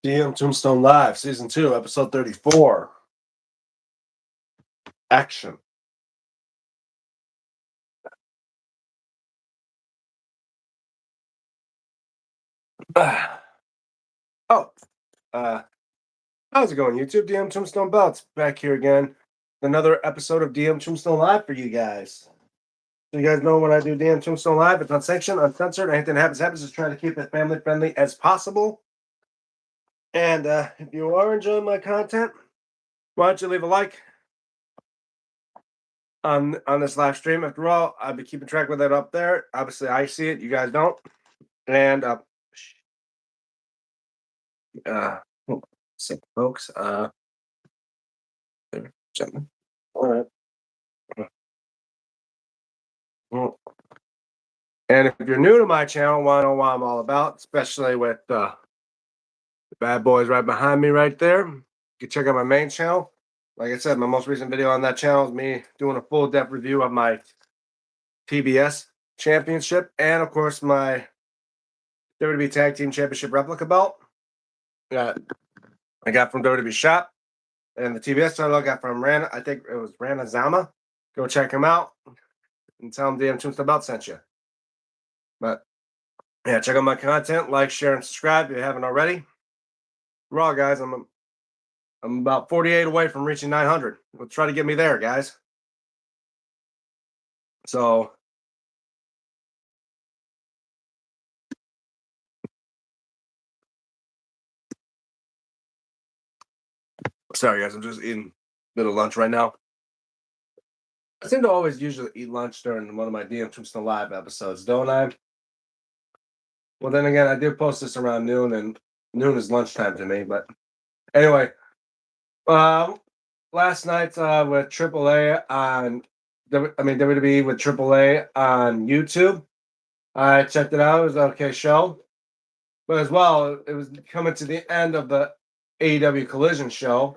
Tombstone Live, Season 2, Episode 34. Action. How's it going, YouTube? Tombstone Belts back here again. Another episode of Tombstone Live for you guys. So you guys know when I do Tombstone Live, it's unsanctioned, uncensored. Anything that happens. Just trying to keep it family friendly as possible. And if you are enjoying my content, why don't you leave a like on this live stream? After all, I'll be keeping track with it up there. Obviously, I see it. You guys don't. And sick folks. Gentlemen. All right. Well, and if you're new to my channel, want to know what I'm all about, especially with the bad boys right behind me right there, you can check out my main channel. Like I said, my most recent video on that channel is me doing a full depth review of my TBS championship and, of course, my WWE Tag Team Championship replica belt. Yeah, I got from WWE Shop. And the TBS title I got from Rana, I think it was Rana Zama. Go check him out and tell him DM Tombstone Belt sent you. But yeah, check out my content, like, share, and subscribe if you haven't already. Raw, guys, I'm about 48 away from reaching 900. Let's try to get me there, guys. So sorry, guys, I'm just eating a bit of lunch right now. I seem to always usually eat lunch during one of my DM Tombstone Live episodes, don't I? Well, then again, I did post this around noon, and noon is lunchtime to me. But anyway, last night with AAA on, WWE with AAA on YouTube, I checked it out. It was an okay show. But as well, it was coming to the end of the AEW Collision show.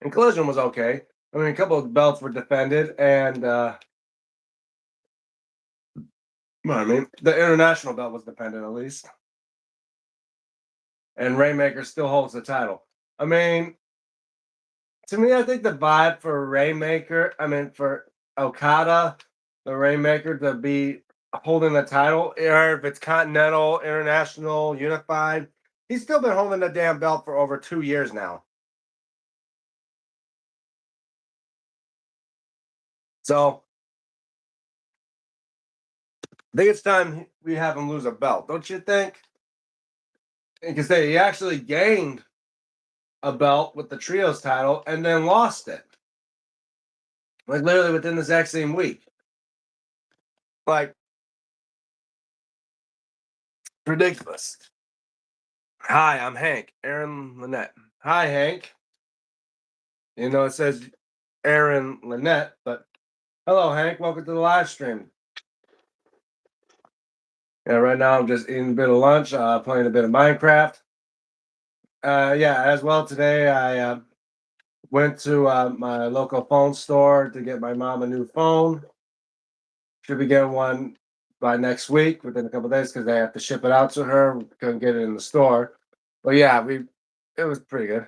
And Collision was okay. I mean, a couple of belts were defended, and the international belt was defended at least. And Rainmaker still holds the title. I mean, to me, I think the vibe for Rainmaker, for Okada, the Rainmaker, to be holding the title, or if it's Continental, International, Unified, he's still been holding the damn belt for over 2 years now. So I think it's time we have him lose a belt, don't you think? Because he actually gained a belt with the trios title and then lost it. Like literally within the exact same week. Like, ridiculous. Hi, I'm Hank, Aaron Lynette. Hi, Hank. You know, it says Aaron Lynette, but hello, Hank. Welcome to the live stream. Yeah, right now I'm just eating a bit of lunch, playing a bit of Minecraft. Yeah, as well today I went to my local phone store to get my mom a new phone. Should be getting one by next week, within a couple of days, because they have to ship it out to her. We couldn't get it in the store. But yeah, it was pretty good.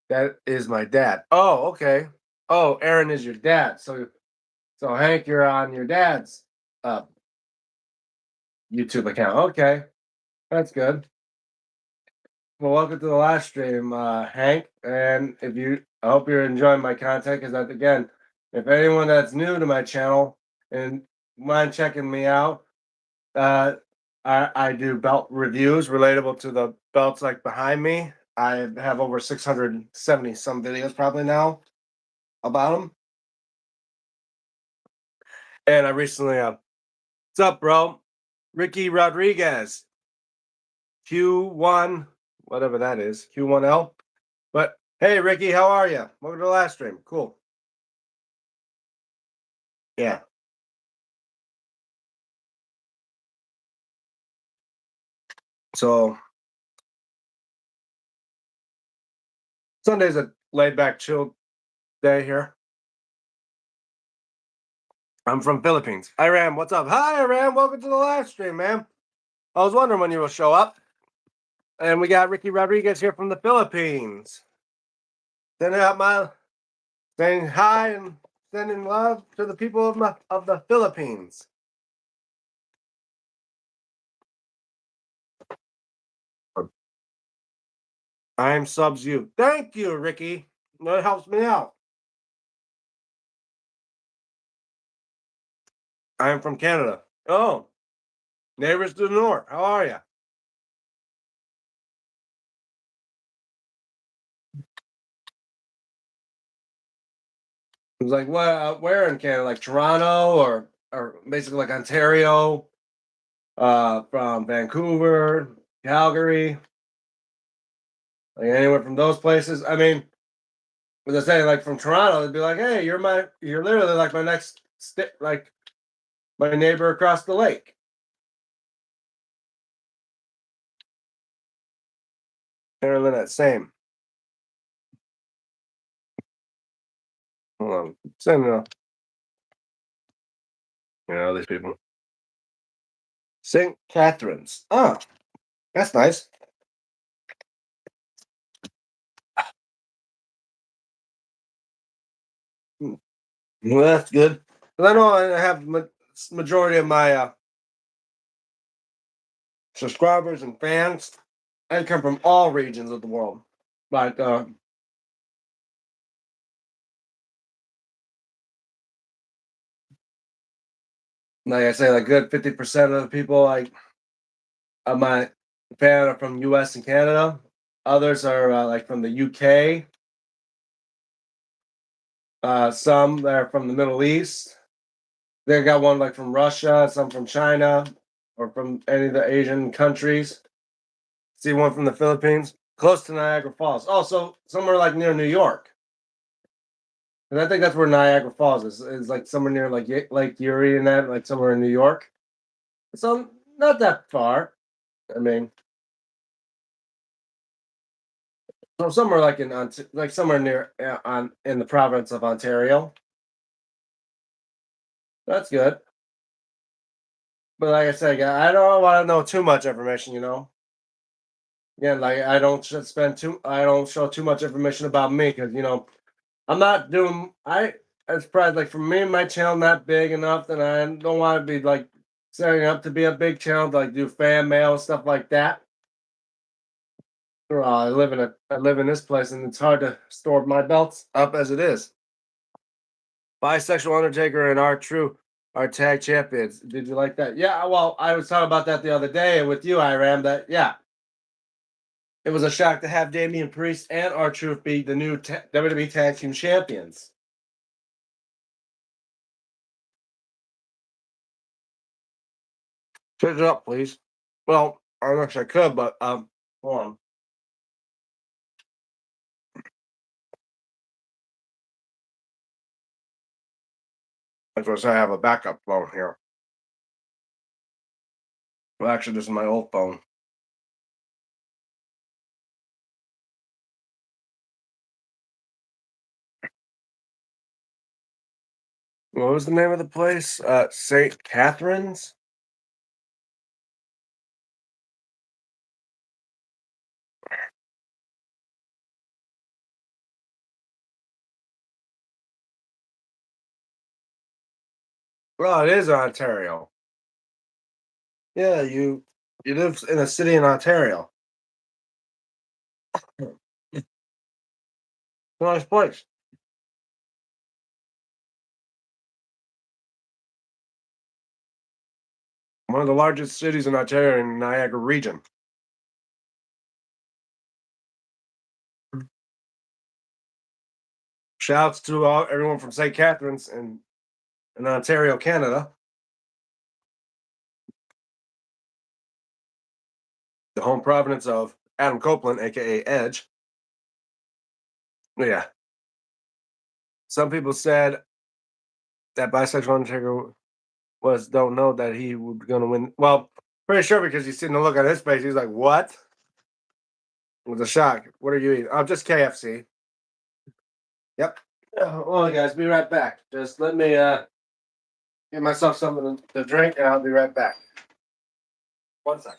That is my dad. Oh, okay. Oh, Aaron is your dad. So Hank, you're on your dad's YouTube account. Okay, that's good. Well, welcome to the live stream, Hank. And I hope you're enjoying my content. Because again, if anyone that's new to my channel and mind checking me out, I do belt reviews relatable to the belts like behind me. I have over 670 some videos probably now about them. And I recently, what's up, bro? Ricky Rodriguez, Q1, whatever that is, Q1L. But hey, Ricky, how are you? Welcome to the last stream. Cool. Yeah. So Sunday's a laid back, chill day here. I'm from Philippines. Iram, what's up? Hi, Iram. Welcome to the live stream, man. I was wondering when you will show up. And we got Ricky Rodriguez here from the Philippines. Sending out my saying hi and sending love to the people of the Philippines. I'm subs you. Thank you, Ricky. That helps me out. I'm from Canada. Oh, neighbors to the north. How are you? It was like, what? Where in Canada? Like Toronto or basically like Ontario, from Vancouver, Calgary, like anywhere from those places. I mean, as I say, like from Toronto, it'd be like, hey, you're literally like my next like my neighbor across the lake. Apparently that same. Hold on, same. These people. St. Catharines. Oh, that's nice. Hmm. Well, that's good. 'Cause I know I have majority of my subscribers and fans. I come from all regions of the world. Like, like I say, like good 50% of the people like of my fan are from U.S. and Canada. Others are like from the UK. Some that are from the Middle East. They got one like from Russia, some from China, or from any of the Asian countries. See one from the Philippines, close to Niagara Falls. Also, somewhere like near New York. And I think that's where Niagara Falls is like somewhere near like Lake Erie and that, like somewhere in New York. So not that far. I mean, so somewhere like like somewhere near on in the province of Ontario. That's good. But like I said, I don't want to know too much information. Again, like I don't show too much information about me because I'm not doing. It's probably like for me, my channel not big enough, that I don't want to be like setting up to be a big channel to like do fan mail and stuff like that. I live in this place, and it's hard to store my belts up as it is. Bisexual Undertaker and R True are tag champions. Did you like that? Yeah. Well, I was talking about that the other day with you, Iram. That yeah, it was a shock to have Damian Priest and R Truth be the new WWE Tag Team Champions. Switch it up, please. Well, I wish I could, but hold on. That's what I say. I have a backup phone here. Well, actually, this is my old phone. What was the name of the place? St. Catharines. Well, it is Ontario. Yeah, you live in a city in Ontario. Nice place. One of the largest cities in Ontario in the Niagara region. Shouts to everyone from St. Catharines and in Ontario, Canada, the home province of Adam Copeland, aka Edge. Yeah. Some people said that bisexual Undertaker was don't know that he was gonna win. Well, pretty sure because he's sitting to look at his face, he's like, what? It was a shock. What are you eating? Oh, just KFC. Yep. Well, guys, be right back. Just let me get myself something to drink and I'll be right back. 1 second.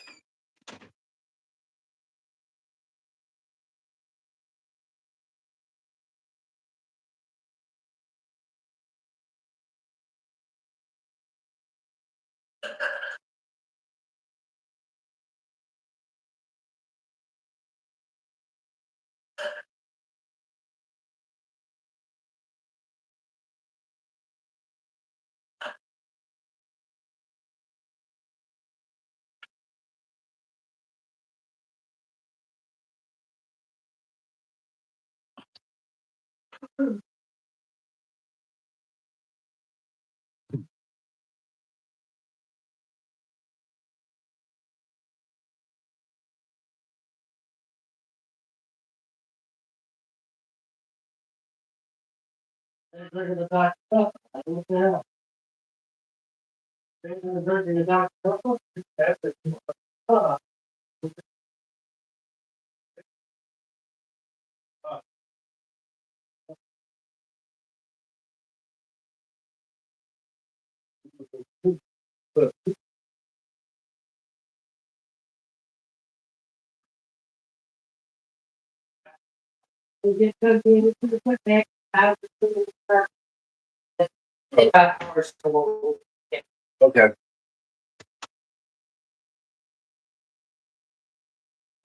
Okay.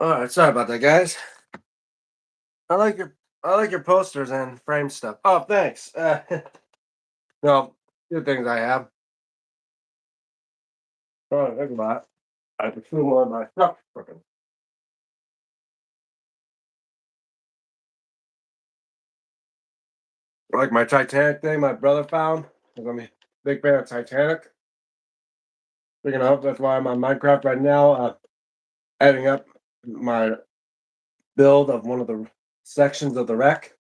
All right. Sorry about that, guys. I like your I like your posters and frame stuff. Oh, thanks. No, good things I have. Oh, think about it. I can feel more of my stuff. Like my Titanic thing, my brother found. 'Cause I'm a big fan of Titanic. Picking up. That's why I'm on Minecraft right now. Adding up my build of one of the sections of the wreck.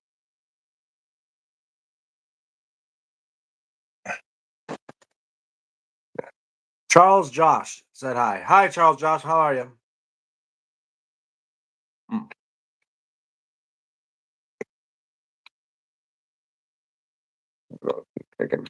Charles Josh said hi. Hi, Charles Josh. How are you? Mm. Thinking.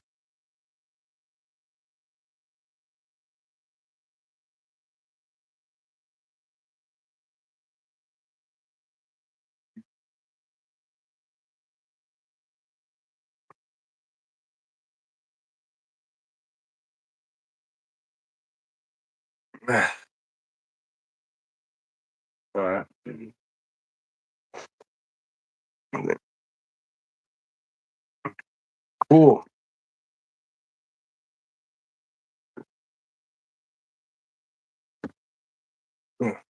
All right. Cool. Mm.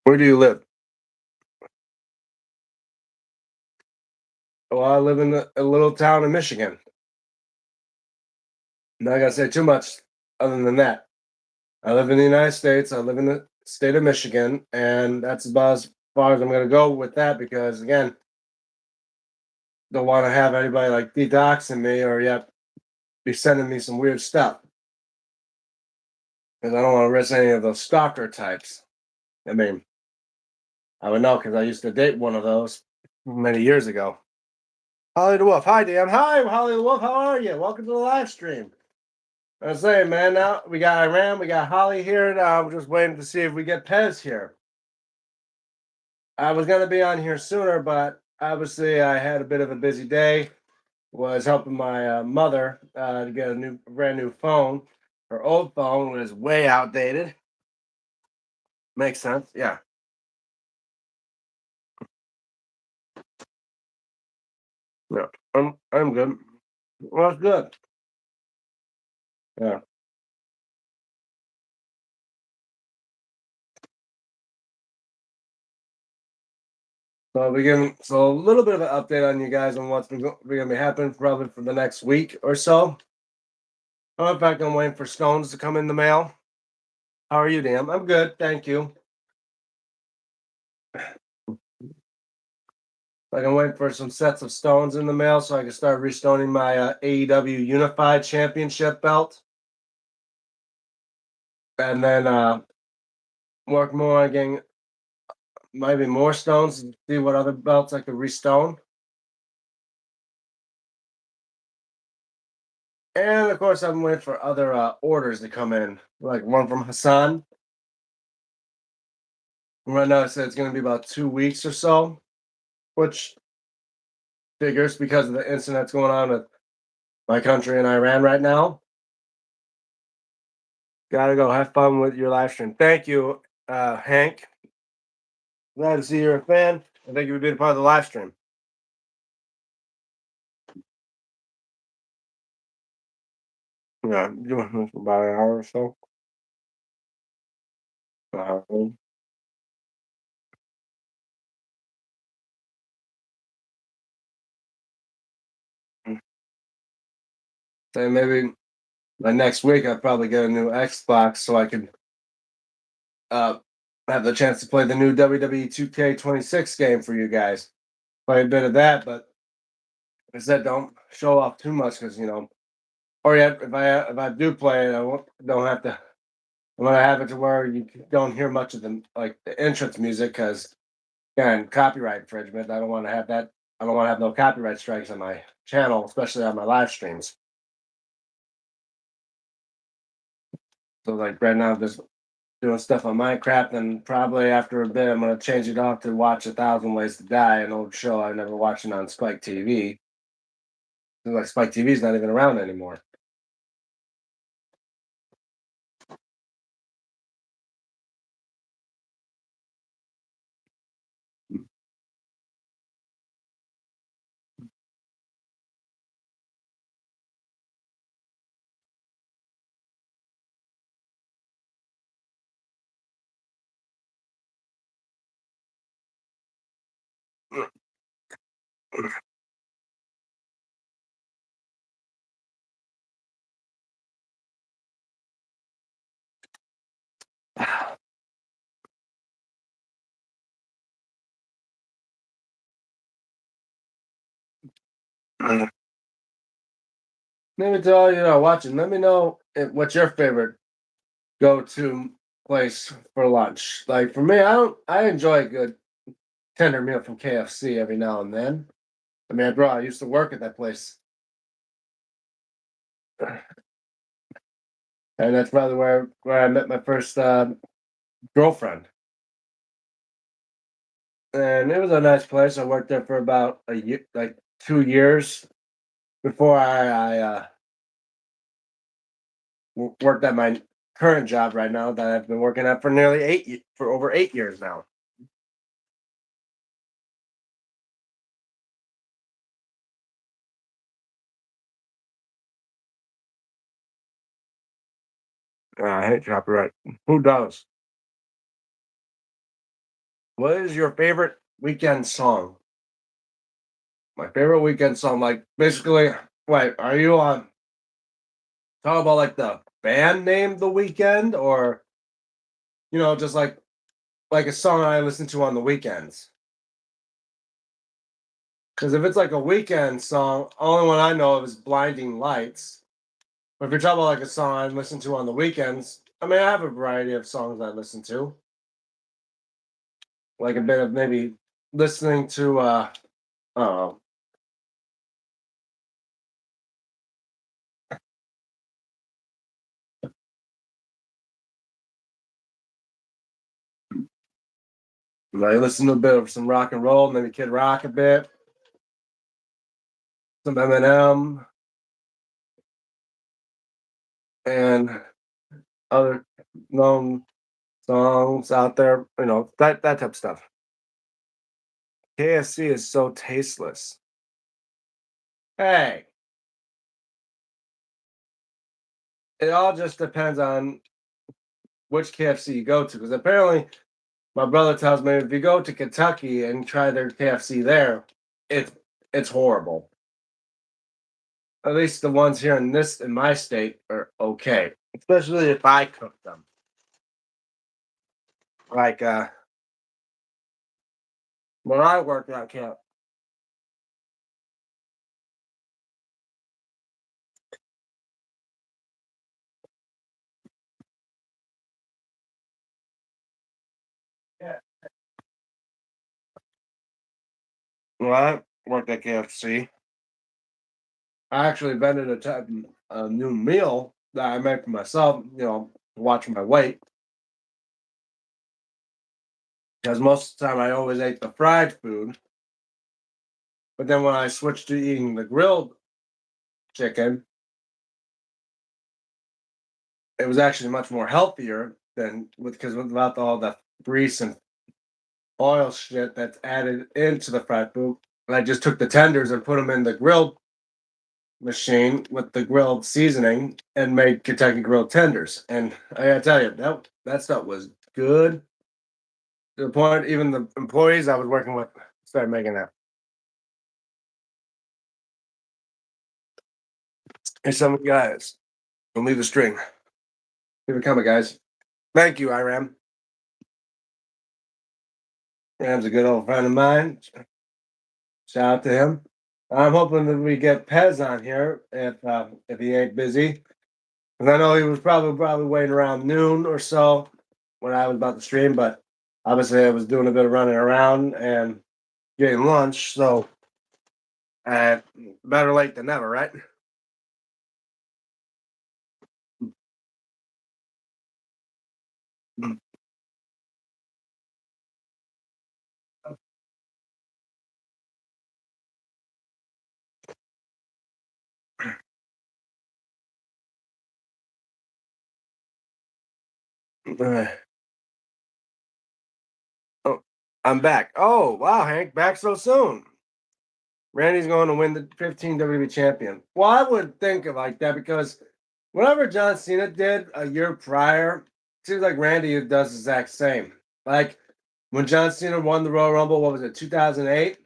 Where do you live? Well, I live in a little town in Michigan. Not gonna say too much other than that. I live in the United States. I live in the state of Michigan, and that's about as far as I'm gonna go with that because again, don't want to have anybody like doxing me or yet be sending me some weird stuff because I don't want to risk any of those stalker types. I mean, I would know because I used to date one of those many years ago. Holly the Wolf. Hi, Dan. Hi, Holly the Wolf. How are you? Welcome to the live stream. I was saying, man, now we got Iran, we got Holly here. Now we're just waiting to see if we get Pez here. I was going to be on here sooner, but obviously I had a bit of a busy day. Was helping my mother to get a brand new phone. Her old phone was way outdated. Makes sense. Yeah. Yeah. I'm good. Well, that's good. Yeah. So a little bit of an update on you guys on what's going to be happening probably for the next week or so. In fact, I'm waiting for stones to come in the mail. How are you, Dan? I'm good, thank you. Like I'm waiting for some sets of stones in the mail so I can start restoning my AEW Unified Championship belt, and then work more on getting maybe more stones and see what other belts I could restone. And of course, I'm waiting for other orders to come in, like one from Hassan. Right now, I said it's going to be about 2 weeks or so, which figures because of the incident that's going on with my country and Iran right now. Gotta go. Have fun with your live stream. Thank you, Hank. Glad to see you're a fan. And thank you for being a part of the live stream. Yeah, doing this for about an hour or so. Uh, Say maybe by next week I'll probably get a new Xbox so I can uh have the chance to play the new WWE 2K26 game for you guys. Play a bit of that, but I said don't show off too much because or yet if I do play it, don't have to. I'm gonna have it to where you don't hear much of the entrance music because again copyright infringement. I don't want to have that. I don't want to have no copyright strikes on my channel, especially on my live streams. So like right now, I'm just doing stuff on Minecraft, and probably after a bit, I'm gonna change it off to watch A Thousand Ways to Die, an old show I never watched it on Spike TV. Like Spike TV is not even around anymore. Maybe to all watching, let me know what's your favorite go-to place for lunch. Like for me, I don't. I enjoy a good tender meal from KFC every now and then. I mean, bro, I used to work at that place, and that's probably where I met my first girlfriend. And it was a nice place. I worked there for about a year, like 2 years before I worked at my current job right now that I've been working at for for over 8 years now. I hate copyright. Who does? What is your favorite weekend song? My favorite weekend song, like basically, wait, are you on talking about like the band name The Weekend, or just like a song I listen to on the weekends? Because if it's like a weekend song, only one I know of is Blinding Lights. But if you're talking about like a song I listen to on the weekends, I mean, I have a variety of songs I listen to, like a bit of maybe listening to, I don't know, like listen to a bit of some rock and roll, maybe Kid Rock a bit, some Eminem, and other known songs out there, that type of stuff. KFC is so tasteless. Hey, it all just depends on which KFC you go to, because apparently my brother tells me if you go to Kentucky and try their KFC there, it's it's horrible. At least the ones here in my state are okay, especially if I cook them. Like when I worked at camp, yeah, when I worked at KFC, I actually invented a new meal that I made for myself. To watch my weight, because most of the time I always ate the fried food. But then when I switched to eating the grilled chicken, it was actually much more healthier than with because without all the grease and oil shit that's added into the fried food. And I just took the tenders and put them in the grill machine with the grilled seasoning and made Kentucky grilled tenders. And I gotta tell you, that stuff was good to the point even the employees I was working with started making that. Hey, some of the guys, don't leave the string. Keep it coming, guys. Thank you, Iram. Ram's a good old friend of mine. Shout out to him. I'm hoping that we get Pez on here if he ain't busy. And I know he was probably waiting around noon or so when I was about to stream, but obviously I was doing a bit of running around and getting lunch, so uh, better late than never, right? Uh, oh, I'm back. Oh wow, Hank, back so soon. Randy's going to win the 15 WWE champion. Well, I would think of like that because whatever John Cena did a year prior, seems like Randy does the exact same. Like when John Cena won the Royal Rumble, what was it, 2008?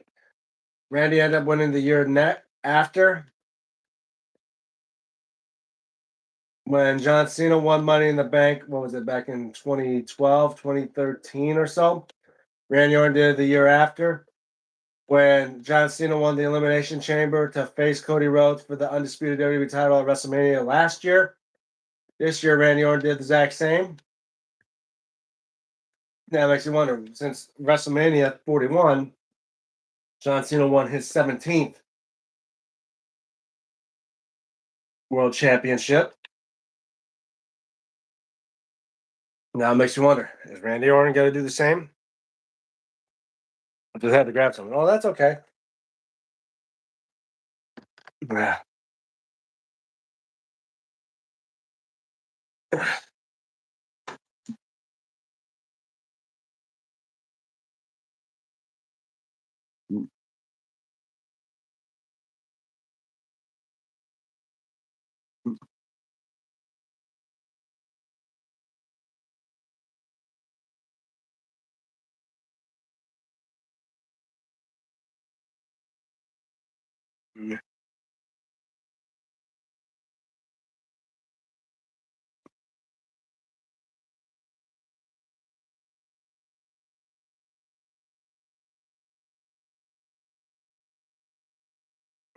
Randy ended up winning the year net after when John Cena won Money in the Bank. What was it, back in 2012, 2013 or so? Randy Orton did it the year after when John Cena won the Elimination Chamber to face Cody Rhodes for the undisputed WWE title at WrestleMania last year. This year, Randy Orton did the exact same. That makes you wonder, since WrestleMania 41, John Cena won his 17th World Championship. Now it makes you wonder, is Randy Orton going to do the same? I just had to grab something. Oh, that's okay. Yeah.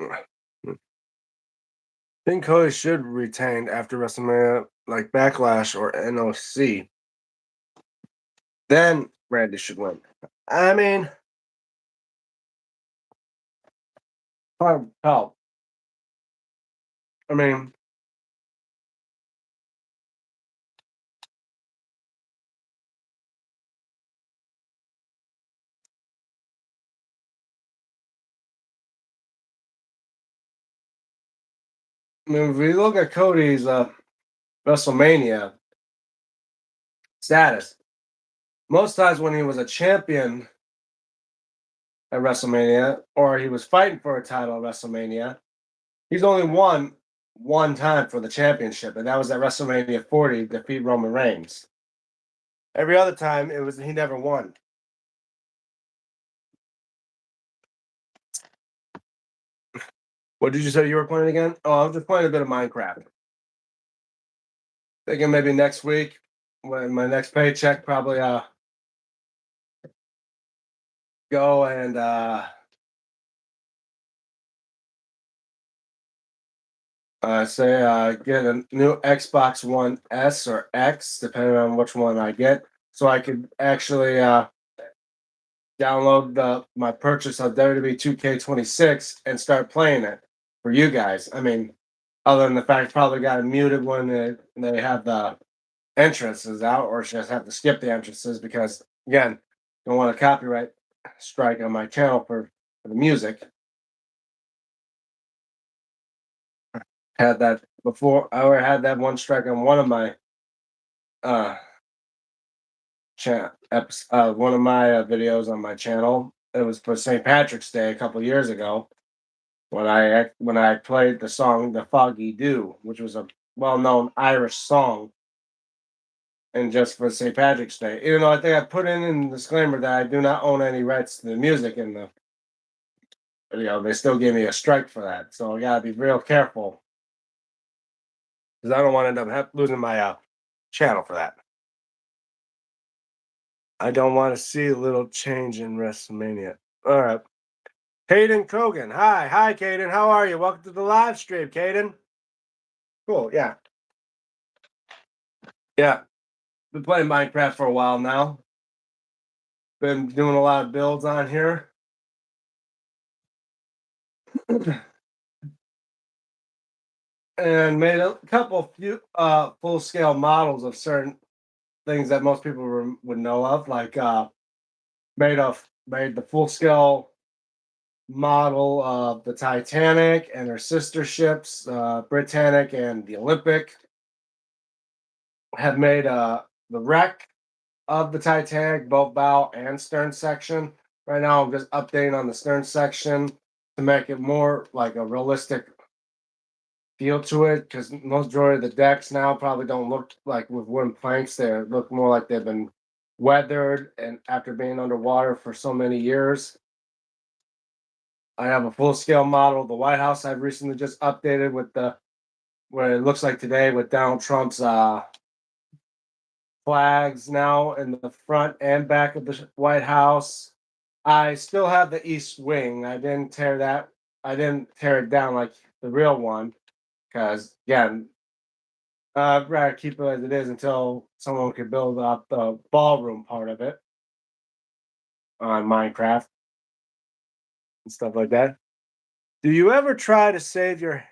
I think Cody should retain after WrestleMania, like Backlash or NOC. Then Randy should win. I mean, hard to tell. I mean, if we look at Cody's WrestleMania status, most times when he was a champion at WrestleMania or he was fighting for a title at WrestleMania, he's only won one time for the championship, and that was at WrestleMania 40 to defeat Roman Reigns. Every other time, it was he never won. What did you say you were playing again? Oh, I was just playing a bit of Minecraft. Thinking maybe next week when my next paycheck, probably go and say get a new Xbox One S or X, depending on which one I get, so I could actually download my purchase of WWE 2K26 and start playing it for you guys. I mean, other than the fact probably got it muted when they have the entrances out, or just have to skip the entrances because again, don't want a copyright strike on my channel for the music. Had that before. I already had that one strike on one of my uh one of my videos on my channel. It was for St. Patrick's Day a couple years ago when I played the song "The Foggy Dew," which was a well-known Irish song, and just for St. Patrick's Day. Even though I think I put in the disclaimer that I do not own any rights to the music in the video, they still gave me a strike for that. So I gotta be real careful because I don't want to end up losing my channel for that. I don't want to see a little change in WrestleMania. All right. Caden Kogan. Hi. Hi, Caden. How are you? Welcome to the live stream, Caden. Cool. Yeah. Yeah. Been playing Minecraft for a while now. Been doing a lot of builds on here. And made a couple few full scale models of certain things that most people would know of, like made the full scale model of the Titanic and her sister ships, Britannic and the Olympic. Have made the wreck of the Titanic, both bow and stern section. Right now, I'm just updating on the stern section to make it more like a realistic feel to it. Because most majority of the decks now probably don't look like with wooden planks. They look more like they've been weathered and after being underwater for so many years. I have a full scale model of the White House I've recently just updated with the what it looks like today with Donald Trump's flags now in the front and back of the White House. I still have the East Wing. I didn't tear that. I didn't tear it down like the real one because again, I'd rather keep it as it is until someone could build up the ballroom part of it on Minecraft and stuff like that. Do you ever try to save your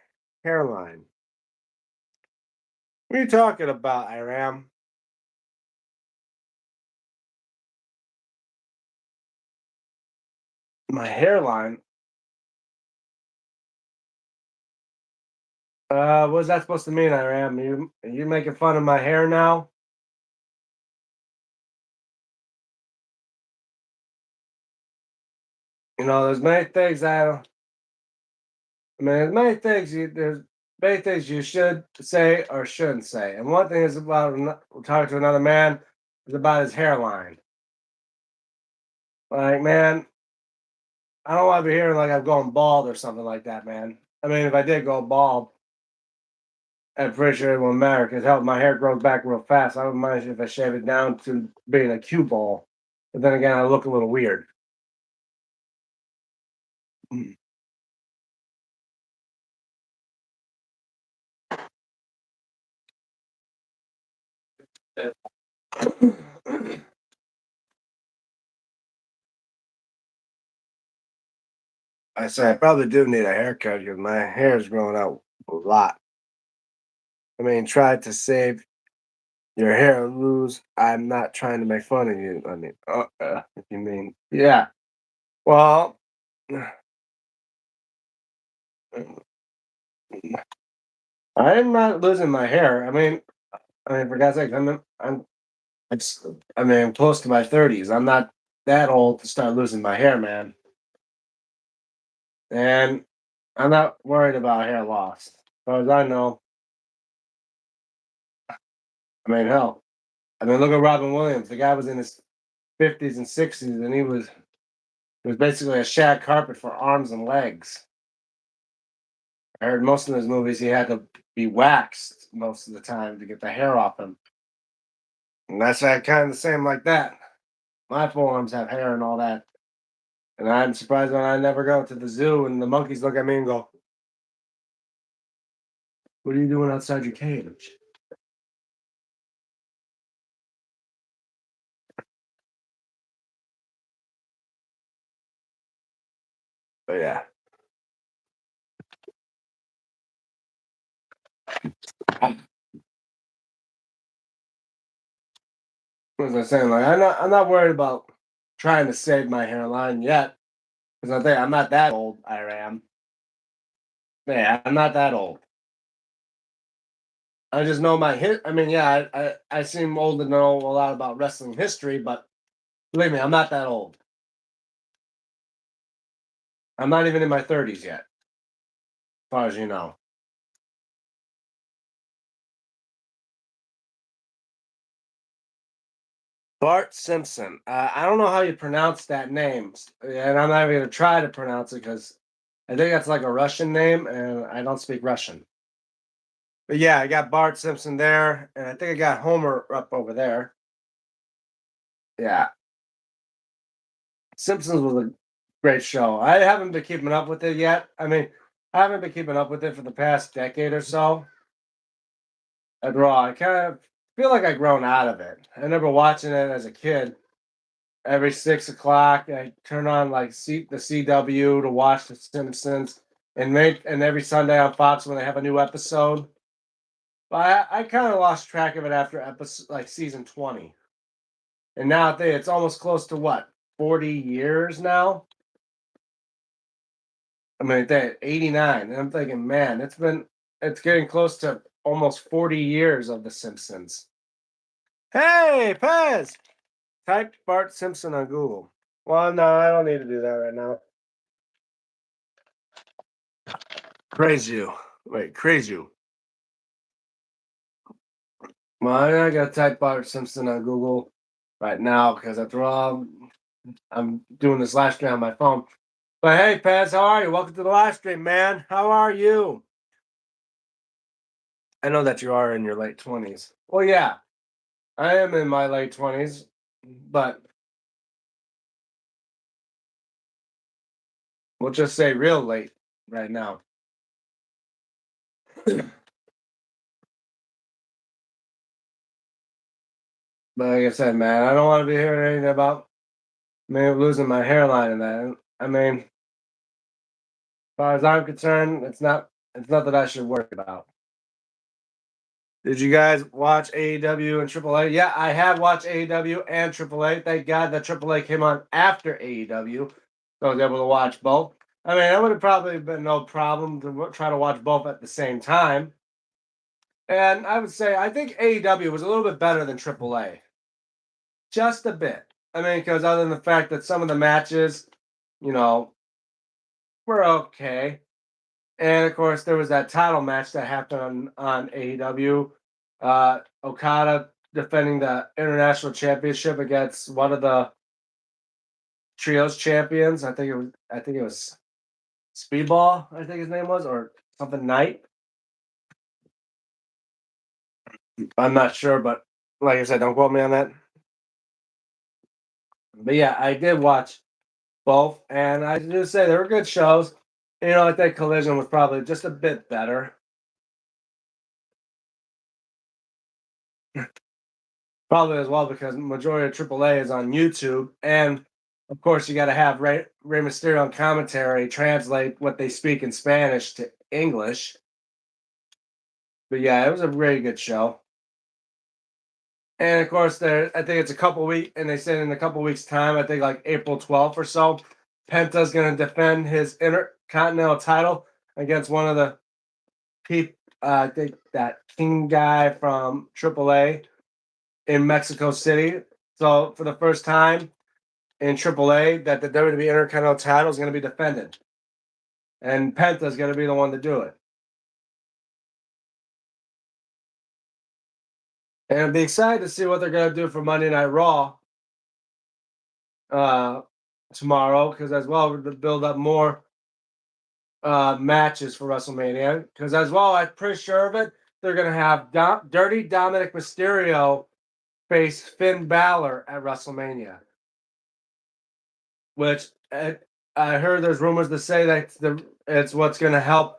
hairline? What are you talking about, Iram? My hairline. What's that supposed to mean, Iram? You making fun of my hair now? You know, there's many things I don't. I mean, there's many things you should say or shouldn't say. And one thing is about talking to another man is about his hairline. Like, man, I don't want to be hearing like I'm going bald or something like that, man. I mean, if I did go bald, I'm pretty sure it won't matter because hell, my hair grows back real fast. I wouldn't mind if I shave it down to being a cue ball. But then again, I look a little weird. I say I probably do need a haircut because my hair is growing out a lot. I mean, try to save your hair and lose. I'm not trying to make fun of you. I mean, if you mean, yeah. Well, I'm not losing my hair. I mean, for God's sake, it's, I mean, I'm close to my 30s. I'm not that old to start losing my hair, man. And I'm not worried about hair loss. As far as I know, I mean, hell, I mean, look at Robin Williams. The guy was in his 50s and 60s, and it was basically a shag carpet for arms and legs. I heard most of his movies he had to be waxed most of the time to get the hair off him. And that's kind of the same like that. My forearms have hair and all that. And I'm surprised when I never go to the zoo and the monkeys look at me and go, "What are you doing outside your cage?" But yeah. As I was saying, like I'm not worried about trying to save my hairline yet. Because I think I'm not that old, I am. Yeah, I'm not that old. I just know my hit. I mean, yeah, I seem old to know a lot about wrestling history, but believe me, I'm not that old. I'm not even in my 30s yet, as far as you know. Bart Simpson. I don't know how you pronounce that name, and I'm not even going to try to pronounce it because I think that's like a Russian name, and I don't speak Russian. But yeah, I got Bart Simpson there, and I think I got Homer up over there. Yeah, Simpsons was a great show. I haven't been keeping up with it yet. I mean, I haven't been keeping up with it for the past decade or so. At Raw, I kind of feel like I've grown out of it. I remember watching it as a kid. Every 6 o'clock, I turn on like the CW to watch The Simpsons, and every Sunday on Fox when they have a new episode. But I kind of lost track of it after episode like season 20, and now I think it's almost close to what 40 years now. I mean, they 89, and I'm thinking, man, it's getting close to almost 40 years of The Simpsons. Hey, Pez, type Bart Simpson on Google. Well, no, I don't need to do that right now. Praise you. Wait, praise you. Well, I gotta type Bart Simpson on Google right now because after all, I'm doing this live stream on my phone. But hey, Pez, how are you? Welcome to the live stream, man. How are you? I know that you are in your late 20s. Well, yeah, I am in my late 20s, but we'll just say real late right now. But like I said, man, I don't want to be hearing anything about me losing my hairline and that. I mean, as far as I'm concerned, it's not that I should worry about. Did you guys watch AEW and AAA? Yeah, I have watched AEW and AAA. Thank God that AAA came on after AEW, so I was able to watch both. I mean, that would have probably been no problem to try to watch both at the same time. And I would say I think AEW was a little bit better than AAA, just a bit. I mean, because other than the fact that some of the matches, you know, were okay. And of course, there was that title match that happened on AEW. Okada defending the international championship against one of the trios champions. I think it was Speedball, I think his name was, or something Knight. I'm not sure, but like I said, don't quote me on that. But yeah, I did watch both, and I do say they were good shows. I think Collision was probably just a bit better. Probably as well because majority of AAA is on YouTube, and of course you got to have Rey Mysterio on commentary translate what they speak in Spanish to English. But yeah, it was a really good show. And of course, I think it's a couple weeks, and they said in a couple weeks' time, I think like April 12th or so, Penta's going to defend his Intercontinental title against one of the people. I think that King guy from AAA in Mexico City. So for the first time in AAA, that the WWE Intercontinental title is going to be defended, and Penta is going to be the one to do it. And I'd be excited to see what they're going to do for Monday Night Raw uh, tomorrow, because as well to build up more matches for WrestleMania. Because as well, I'm pretty sure of it, they're going to have Dirty Dominic Mysterio face Finn Balor at WrestleMania. Which I heard there's rumors to say that it's what's going to help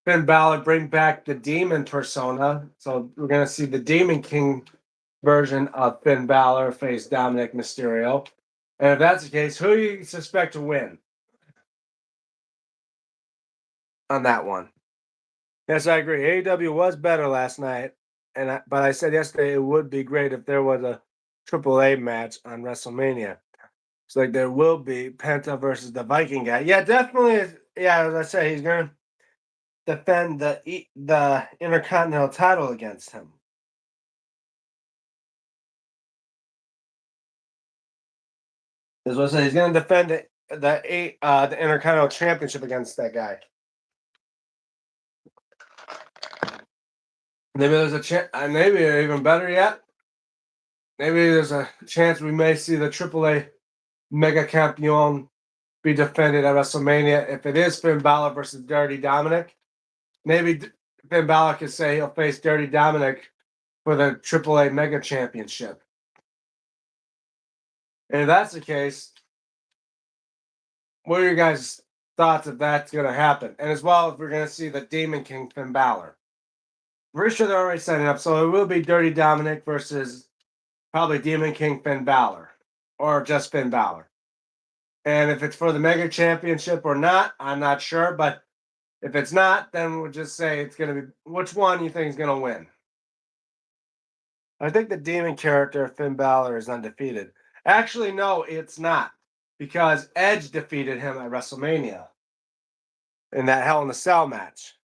Finn Balor bring back the Demon persona. So we're going to see the Demon King version of Finn Balor face Dominic Mysterio. And if that's the case, who do you suspect to win on that one? Yes, I agree. AEW was better last night, but I said yesterday it would be great if there was a AAA match on WrestleMania. It's like there will be Penta versus the Viking guy. Yeah, definitely. Yeah, as I say, he's gonna defend the Intercontinental title against him. Is what I said. He's going to defend the Intercontinental Championship against that guy. Maybe there's a chance. Maybe even better yet. Maybe there's a chance we may see the AAA Mega Campeon be defended at WrestleMania. If it is Finn Balor versus Dirty Dominic, maybe Finn Balor could say he'll face Dirty Dominic for the AAA Mega Championship. And if that's the case, what are your guys' thoughts if that's going to happen? And as well, if we're going to see the Demon King Finn Balor. Pretty sure they're already setting up, so it will be Dirty Dominic versus probably Demon King Finn Balor, or just Finn Balor. And if it's for the Mega Championship or not, I'm not sure. But if it's not, then we'll just say it's going to be which one you think is going to win. I think the Demon character Finn Balor is undefeated. Actually, no, it's not, because Edge defeated him at WrestleMania in that Hell in a Cell match.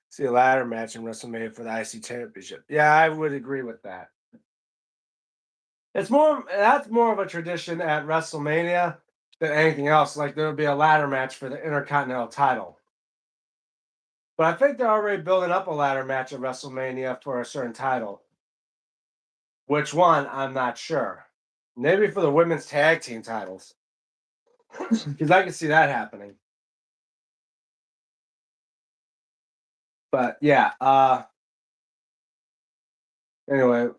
See a ladder match in WrestleMania for the IC Championship. Yeah, I would agree with that. That's more of a tradition at WrestleMania than anything else. Like there'll be a ladder match for the Intercontinental title. But I think they're already building up a ladder match at WrestleMania for a certain title. Which one? I'm not sure. Maybe for the women's tag team titles. Because I can see that happening. But yeah, anyway.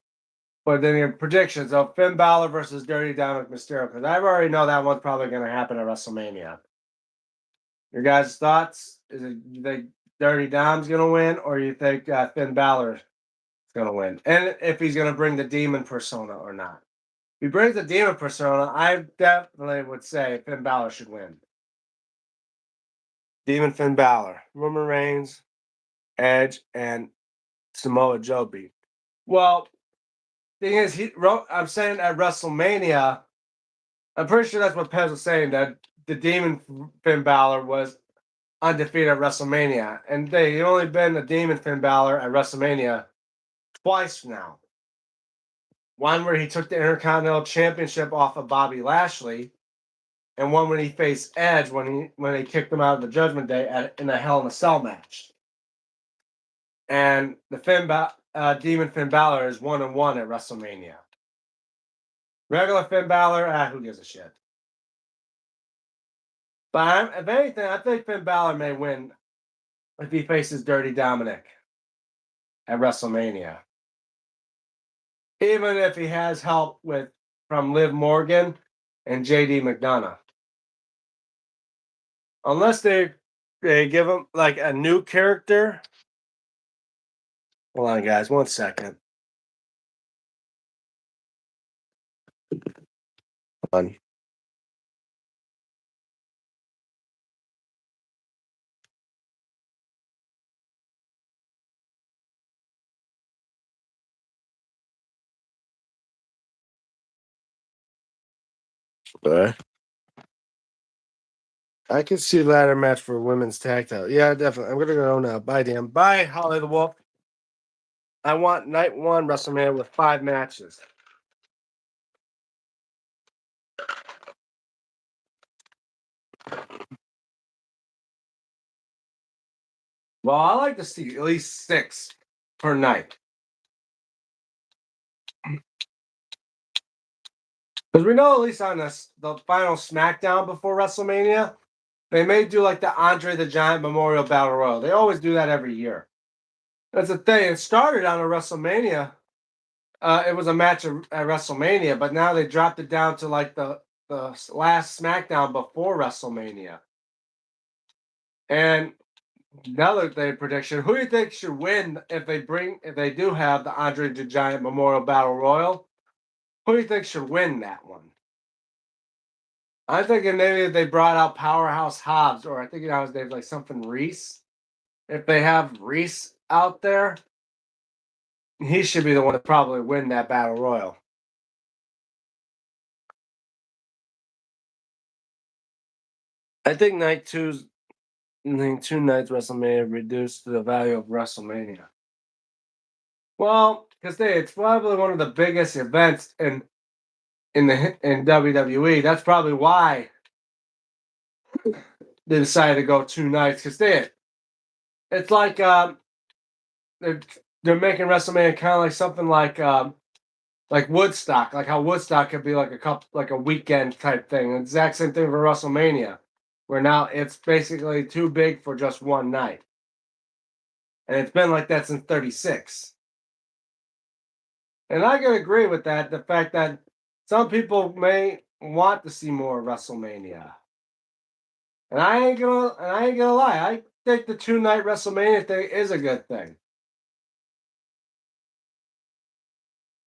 But then your predictions of Finn Balor versus Dirty Dominic Mysterio, because I already know that one's probably going to happen at WrestleMania. Your guys' thoughts? Is it you think Dirty Dom's going to win, or you think Finn Balor is going to win? And if he's going to bring the Demon persona or not. If he brings the Demon persona, I definitely would say Finn Balor should win. Demon Finn Balor, Roman Reigns, Edge, and Samoa Joe beat. Well, thing is, I'm saying at WrestleMania, I'm pretty sure that's what Pez was saying, that the Demon Finn Balor was undefeated at WrestleMania. And they only been a Demon Finn Balor at WrestleMania twice now. One where he took the Intercontinental Championship off of Bobby Lashley, and one when he faced Edge when he kicked him out of the Judgment Day in a Hell in a Cell match. And the Demon Finn Balor is 1-1 at WrestleMania. Regular Finn Balor, who gives a shit? But if anything, I think Finn Balor may win if he faces Dirty Dominic at WrestleMania. Even if he has help from Liv Morgan and JD McDonough. Unless they give him like a new character. Hold on, guys, 1 second. Hold on. I can see ladder match for women's tag title. Yeah, definitely. I'm gonna go now. Bye, Dan. Bye, Holly the Wolf. I want night one WrestleMania with 5 matches. Well, I like to see at least 6 per night. Because we know at least on the final SmackDown before WrestleMania, they may do like the Andre the Giant Memorial Battle Royal. They always do that every year. That's the thing. It started on a WrestleMania. It was a match at WrestleMania, but now they dropped it down to like the last SmackDown before WrestleMania. And another prediction: who do you think should win if they do have the Andre the Giant Memorial Battle Royal? Who do you think should win that one? I'm thinking maybe if they brought out Powerhouse Hobbs, or I think nowadays like something Reese. If they have Reese out there, he should be the one to probably win that battle royal. I think night I think two nights WrestleMania reduced the value of WrestleMania. Well, because it's probably one of the biggest events in WWE. That's probably why they decided to go two nights because it's like they're they're making WrestleMania kind of like something like Woodstock, like how Woodstock could be like a weekend type thing. The exact same thing for WrestleMania, where now it's basically too big for just one night, and it's been like that since '36. And I can agree with that. The fact that some people may want to see more WrestleMania, and I ain't gonna lie. I think the two-night WrestleMania thing is a good thing.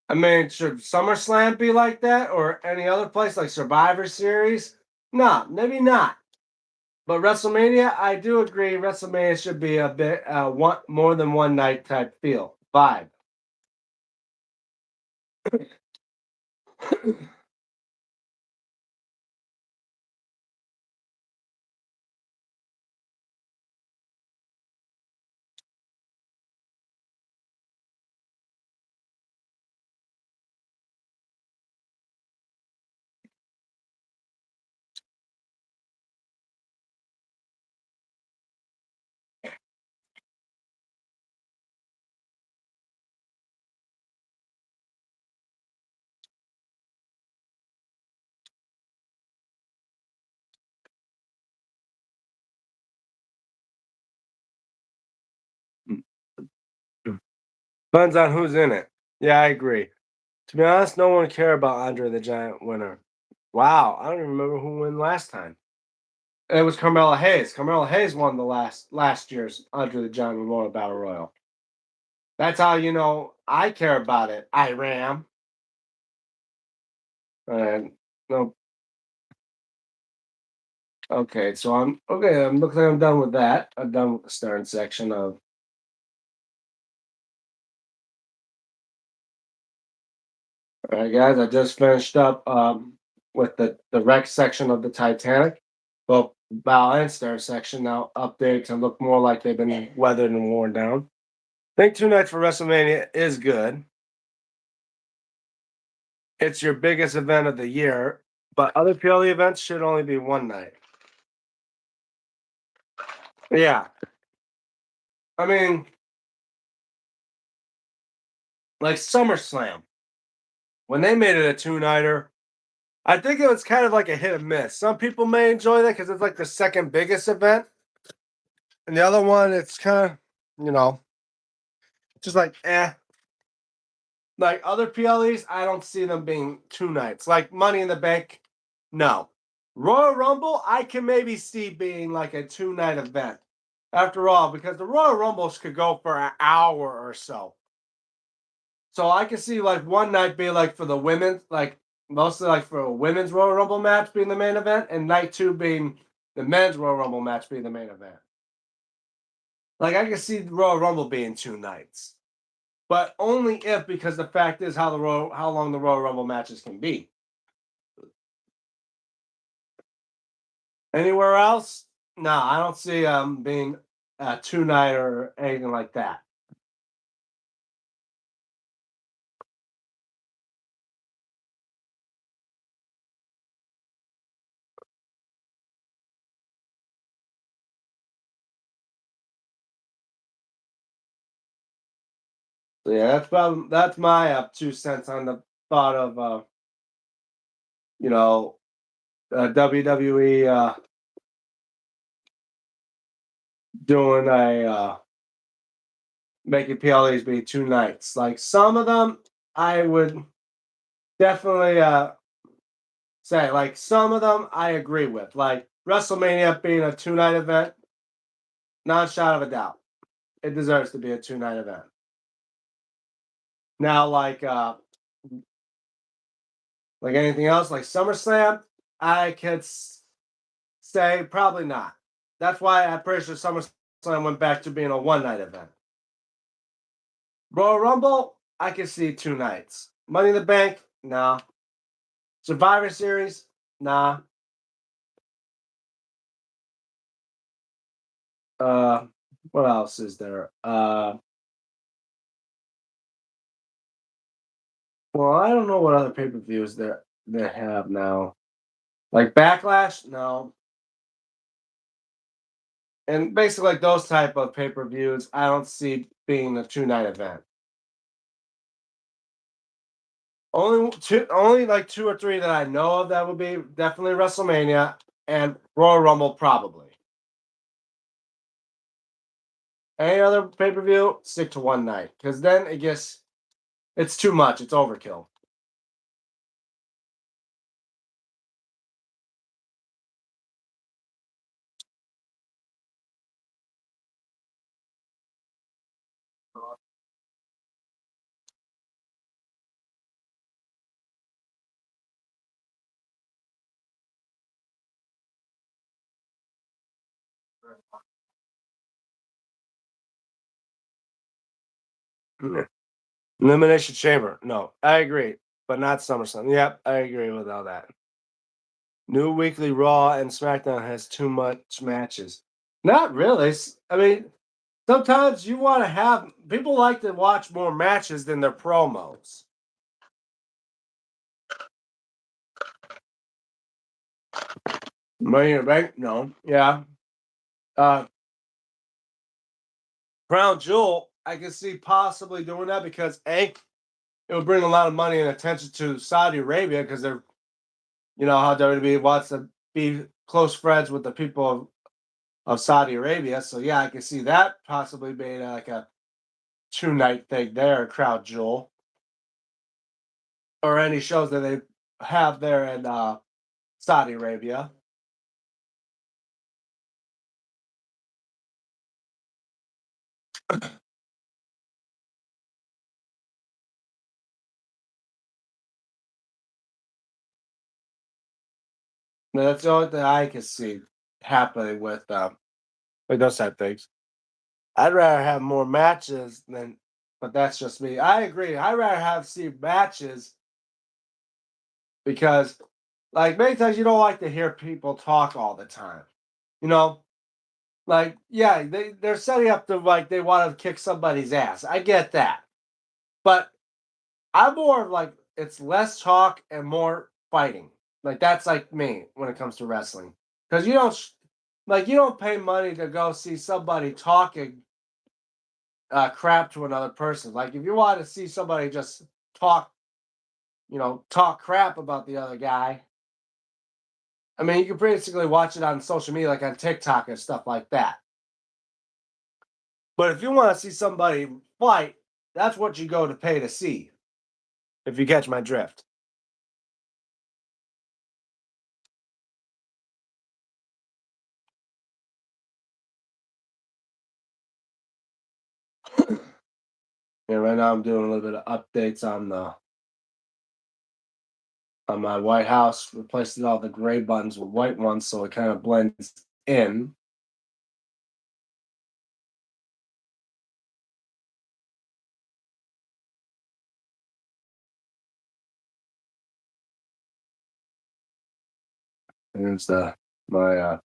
I mean, should SummerSlam be like that or any other place like Survivor Series? No, maybe not. But WrestleMania, I do agree. WrestleMania should be a bit one more than one night type feel vibe. Depends on who's in it. Yeah, I agree. To be honest, no one cared about Andre the Giant winner. Wow, I don't even remember who won last time. It was Carmella Hayes. Carmella Hayes won the last year's Andre the Giant Memorial Battle Royal. That's how you know I care about it. I ram. And no, okay, so I'm okay. I'm looks like I'm done with that. I'm done with the stern section of. All right, guys. I just finished up with the wreck section of the Titanic. Both bow and stern section now updated to look more like they've been weathered and worn down. I think two nights for WrestleMania is good. It's your biggest event of the year, but other PLE events should only be one night. Yeah, I mean, like SummerSlam when they made it a two-nighter. I think it was kind of like a hit or miss. Some people may enjoy that because it's like the second biggest event, and the other one, it's kind of, you know, just like eh. Like other PLEs, I don't see them being two nights. Like Money in the Bank, no. Royal Rumble, I can maybe see being like a two-night event. After all, because the Royal Rumbles could go for an hour or so. So I can see like one night be like for the women, like mostly like for a women's Royal Rumble match being the main event, and night two being the men's Royal Rumble match being the main event. Like I can see the Royal Rumble being two nights, but only if because the fact is how long the Royal Rumble matches can be. Anywhere else? No, I don't see being a two night or anything like that. So yeah, that's my 2 cents on the thought of you know WWE doing a making PLEs be two nights. Like some of them, I would definitely say like some of them I agree with. Like WrestleMania being a two-night event, not a shot of a doubt. It deserves to be a two-night event. Now, like anything else, like SummerSlam, I could say probably not. That's why I'm pretty sure SummerSlam went back to being a one-night event. Royal Rumble, I can see two nights. Money in the Bank, nah. Survivor Series, nah. Uh, what else is there? Well, I don't know what other pay-per-views they have now. Like Backlash, no. And basically like those type of pay-per-views, I don't see being a two-night event. Only like two or three that I know of that would be definitely WrestleMania and Royal Rumble probably. Any other pay-per-view, stick to one night because then it's too much. It's overkill. Yeah. Elimination Chamber. No, I agree, but not SummerSlam. Yep, I agree with all that. New weekly Raw and SmackDown has too much matches. Not really. I mean, sometimes you want to have people like to watch more matches than their promos. Money in the Bank? No. Yeah. Uh, Crown Jewel, I can see possibly doing that because A, it would bring a lot of money and attention to Saudi Arabia because they're, how WWE wants to be close friends with the people of Saudi Arabia. So yeah, I can see that possibly being like a two-night thing there, Crown Jewel, or any shows that they have there in Saudi Arabia. That's the only thing I can see happening with those type of things. I'd rather have more matches than, but that's just me. I agree. I'd rather have see matches because, like, many times you don't like to hear people talk all the time. You know, like, yeah, they're setting up the like they want to kick somebody's ass. I get that, but I'm more of like it's less talk and more fighting. Like that's like me when it comes to wrestling because you don't pay money to go see somebody talking crap to another person. Like if you want to see somebody just talk, talk crap about the other guy. I mean, you can basically watch it on social media, like on TikTok and stuff like that. But if you want to see somebody fight, that's what you go to pay to see. If you catch my drift. Yeah, right now I'm doing a little bit of updates on my White House, replacing all the gray buttons with white ones so it kind of blends in. And it's my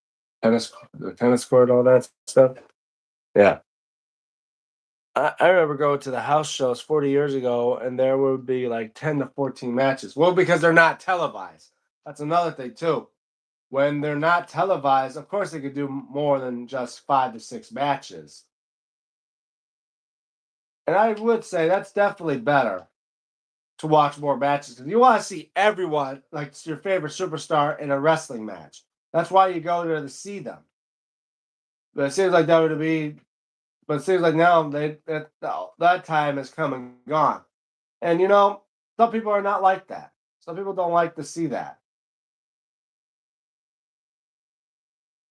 tennis court, all that stuff. Yeah. I remember going to the house shows 40 years ago, and there would be like 10 to 14 matches. Well, because they're not televised. That's another thing, too. When they're not televised, of course, they could do more than just 5 to 6 matches. And I would say that's definitely better to watch more matches because you want to see everyone, like your favorite superstar, in a wrestling match. That's why you go there to see them. But it seems like but it seems like now that time has come and gone. And some people are not like that. Some people don't like to see that.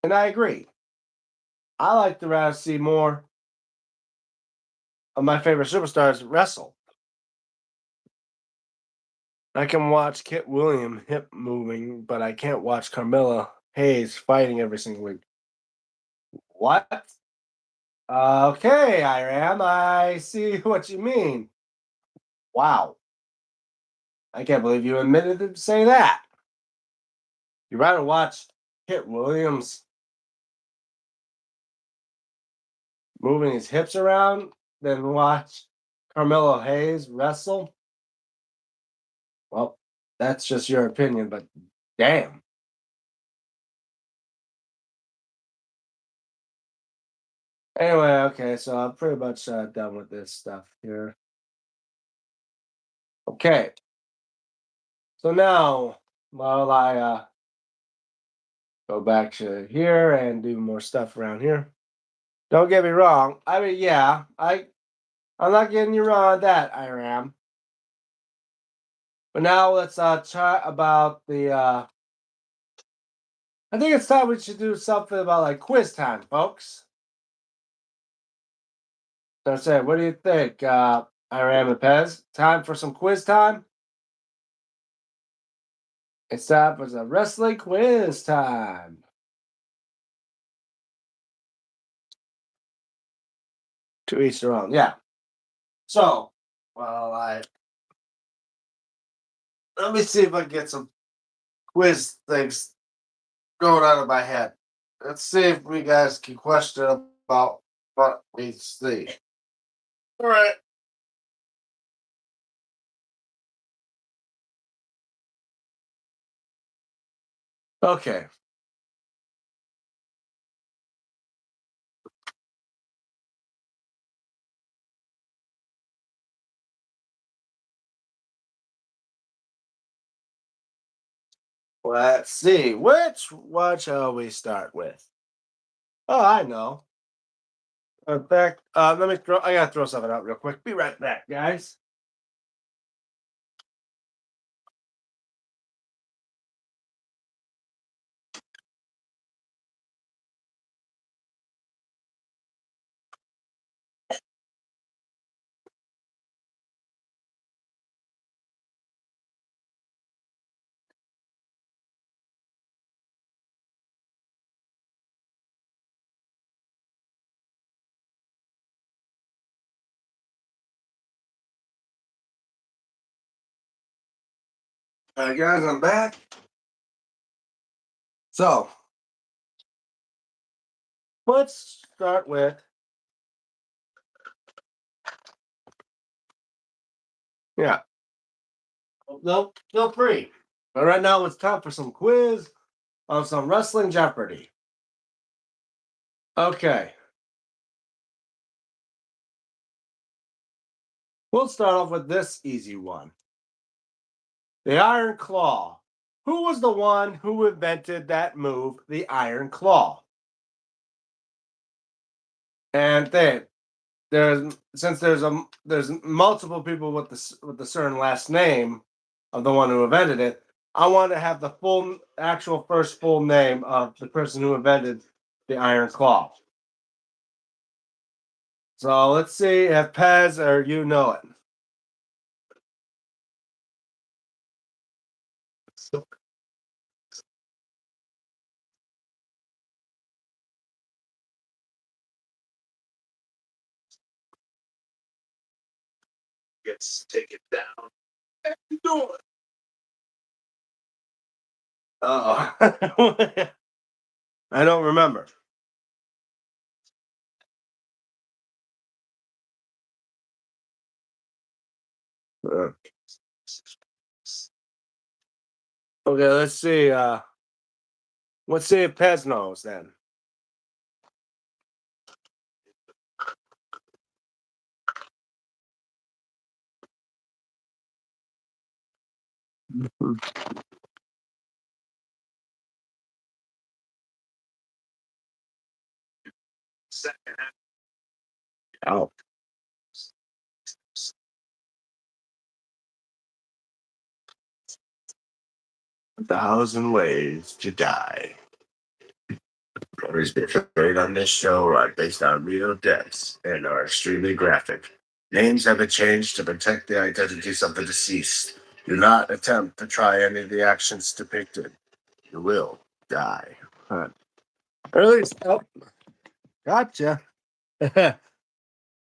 And I agree. I like to rather see more of my favorite superstars wrestle. I can watch Kit Williams hip moving, but I can't watch Carmella Hayes fighting every single week. What? Okay, Iram, I see what you mean. Wow. I can't believe you admitted to say that. You'd rather watch Kit Williams moving his hips around than watch Carmelo Hayes wrestle? Well, that's just your opinion, but damn. Anyway, okay, so I'm pretty much done with this stuff here. Okay, so now while I go back to here and do more stuff around here. Don't get me wrong. I mean, yeah, I'm not getting you wrong on that, Iram. But now let's chat about the I think it's time we should do something about like quiz time, folks. That's it. What do you think, Iram and Pez? Time for some quiz time? It's time for some wrestling quiz time. To each their own, yeah. So, well, let me see if I can get some quiz things going out of my head. Let's see if we guys can question about what we see. All right. Okay. Let's see. Which one shall we start with? Oh, I know. In fact, let me throw. I gotta throw something out real quick. Be right back, guys. All right, guys, I'm back. So let's start with. Yeah. No, feel free. But right now, it's time for some quiz on some wrestling Jeopardy. Okay. We'll start off with this easy one. The Iron Claw. Who was the one who invented that move, the Iron Claw? And then there's multiple people with the certain last name of the one who invented it. I want to have the full actual first full name of the person who invented the Iron Claw. So let's see if Pez or you know it. Gets taken down. What are you doing? Oh, I don't remember. Uh, okay, let's see. Let's see if Pez knows then. Oh. 1,000 Ways to Die. Stories portrayed on this show are based on real deaths and are extremely graphic. Names have been changed to protect the identities of the deceased. Do not attempt to try any of the actions depicted. You will die. Huh. Early. Oh, gotcha. Now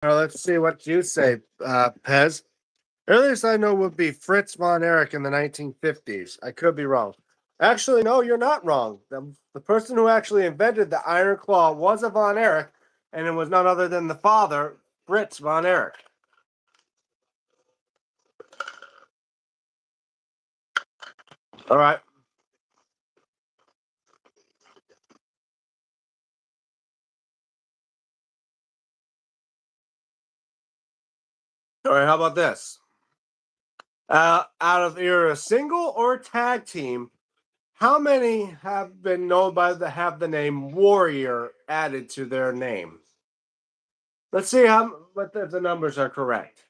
let's see what you say, Pez. Earliest I know would be Fritz von Erich in the 1950s. I could be wrong. Actually, no, you're not wrong. The person who actually invented the Iron Claw was a von Erich, and it was none other than the father, Fritz von Erich. All right. All right, how about this? Out of either a single or a tag team, how many have been known by have the name Warrior added to their name? Let's see what the numbers are correct.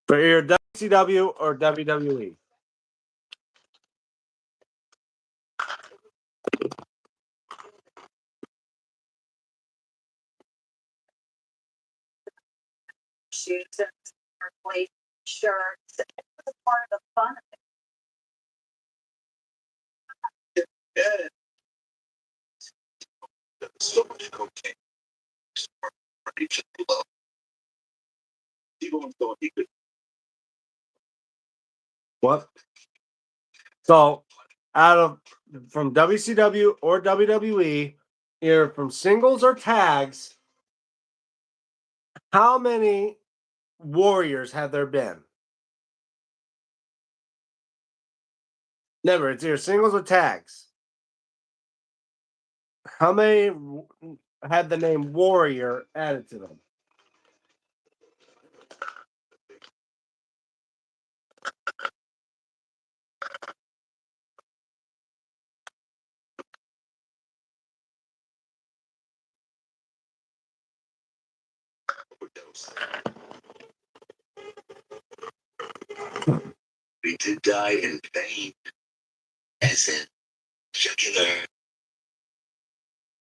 For either WCW or WWE. Shoes and plate shirts. It was part of the fun of it. Yeah. So much cocaine. What? So, out of from WCW or WWE, either from singles or tags, how many Warriors have there been? Never. It's either singles or tags. How many had the name Warrior added to them? He did die in vain, as in jugular.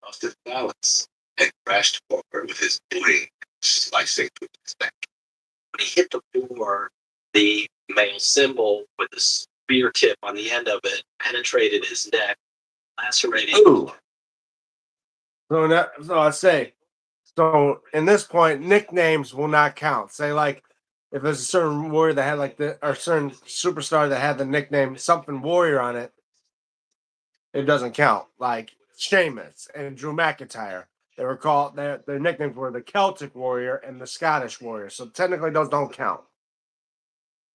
Lost his balance and crashed forward with his booty slicing through his neck. When he hit the floor, the male symbol with the spear tip on the end of it penetrated his neck, lacerating. Ooh. So I say, so in this point, nicknames will not count. Say like if there's a certain warrior that had like the or certain superstar that had the nickname something warrior on it, it doesn't count. Like Sheamus and Drew McIntyre. They were called their nicknames were the Celtic Warrior and the Scottish Warrior. So technically those don't count.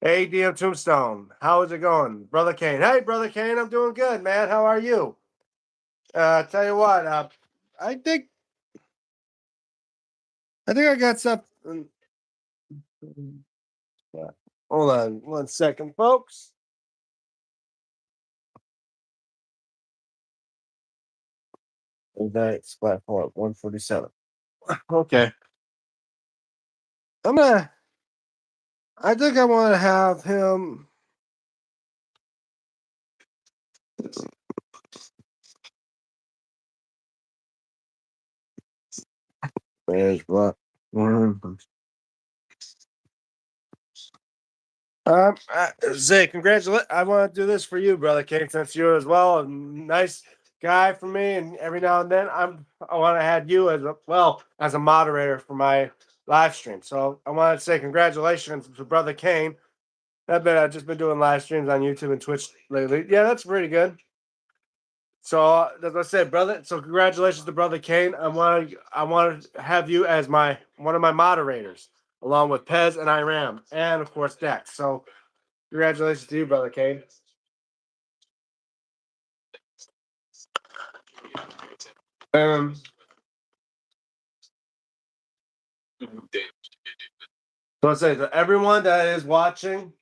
Hey Tombstone, how is it going? Brother Kane. Hey Brother Kane, I'm doing good, man. How are you? Tell you what, I think I got something. Hold on 1 second, folks. That's platform 147. Okay. I think I want to have him. Where's what? Zay, congratulate. I want to do this for you, brother Kane, since you're as well a nice guy for me. And every now and then, I want to add you as a moderator for my live stream. So I want to say congratulations to brother Kane. I've just been doing live streams on YouTube and Twitch lately. Yeah, that's pretty good. So as I said, brother. So congratulations to brother Kane. I want to have you as one of my moderators, along with Pez and Iram, and of course Dex. So congratulations to you, brother Kane. So I say to everyone that is watching.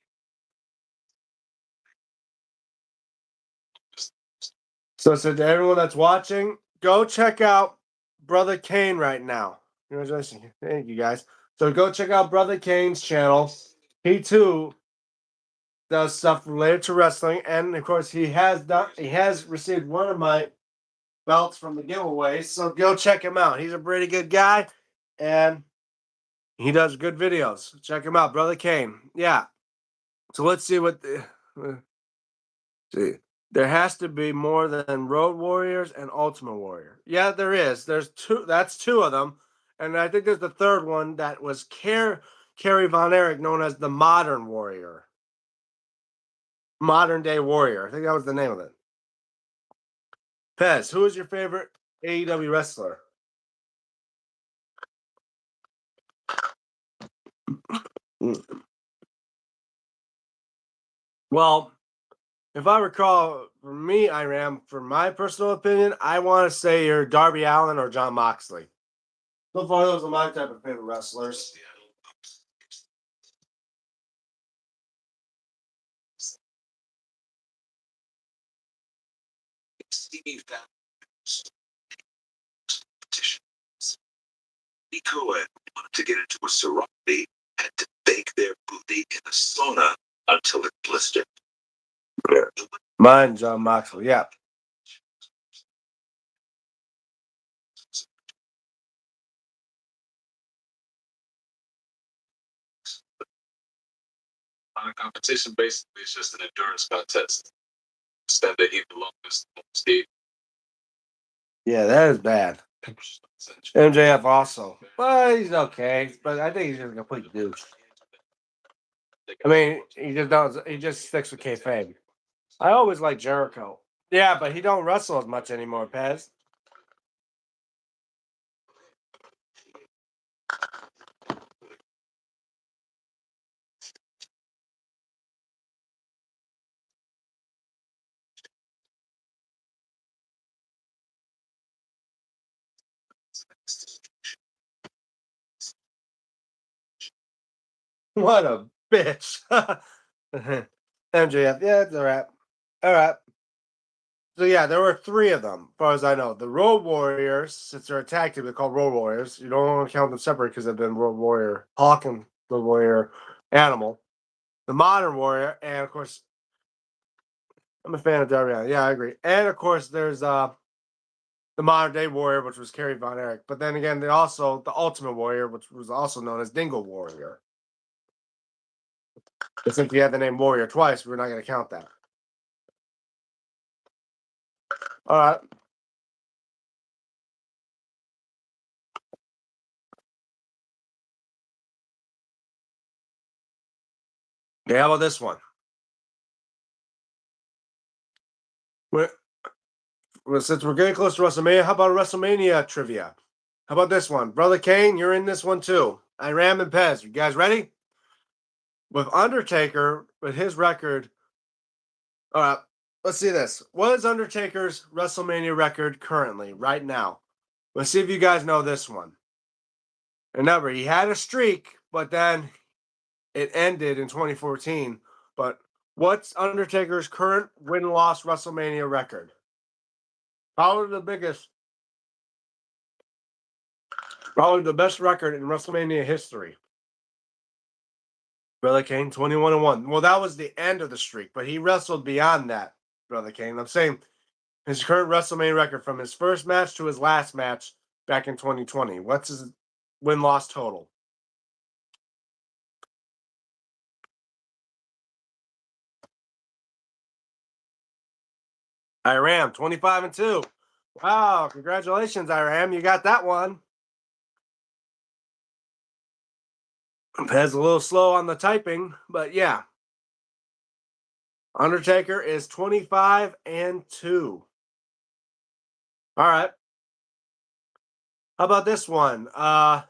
So I said to everyone that's watching, go check out Brother Kane right now. Congratulations. Thank you guys. So go check out Brother Kane's channel. He too does stuff related to wrestling, and of course he has received one of my belts from the giveaway. So go check him out. He's a pretty good guy, and he does good videos. Check him out, Brother Kane. Yeah. So let's see what see. There has to be more than Road Warriors and Ultimate Warrior. Yeah, there is. There's two. That's two of them, and I think there's the third one that was Kerry Von Erich, known as the Modern Warrior. Modern Day Warrior. I think that was the name of it. Pez, who is your favorite AEW wrestler? Well, if I recall, for me, for my personal opinion, I want to say you're Darby Allin or John Moxley. So far, those are my type of favorite wrestlers. Stevie Cohen wanted to get into a sorority had to bake their booty in a sauna until it blistered. Yeah. Mine, John Moxley. Yeah. Competition basically is just an endurance contest. Stand to eat the longest Steve. Yeah, that is bad. MJF also. Well, he's okay, but I think he's just a complete douche. I mean, he just sticks with kayfabe. I always like Jericho. Yeah, but he don't wrestle as much anymore, Pez. What a bitch. MJF, yeah, it's all right. All right. So yeah, there were three of them, as far as I know. The Road Warriors, since they're a tag team, they're called Road Warriors. You don't want to count them separate because they've been Road Warrior Hawk and Road Warrior Animal. The Modern Warrior, and of course, I'm a fan of Darby Allin. Yeah, I agree. And of course, there's the Modern Day Warrior, which was Kerry Von Erich. But then again, they also the Ultimate Warrior, which was also known as Dingle Warrior. But since we had the name Warrior twice, we're not going to count that. All right. Okay, how about this one? Since we're getting close to WrestleMania, how about WrestleMania trivia? How about this one? Brother Kane, you're in this one too. Iram and Pez, you guys ready? With Undertaker, with his record. All right, let's see this. What is Undertaker's WrestleMania record currently, right now? Let's see if you guys know this one. Remember, he had a streak, but then it ended in 2014. But what's Undertaker's current win-loss WrestleMania record? Probably the biggest, probably the best record in WrestleMania history. Brother Kane, 21-1. Well, that was the end of the streak, but he wrestled beyond that, Brother Kane. I'm saying his current WrestleMania record from his first match to his last match back in 2020. What's his win-loss total? Iram, 25-2. Wow, congratulations, Iram. You got that one. Pez a little slow on the typing, but yeah. Undertaker is 25-2. All right. How about this one? Out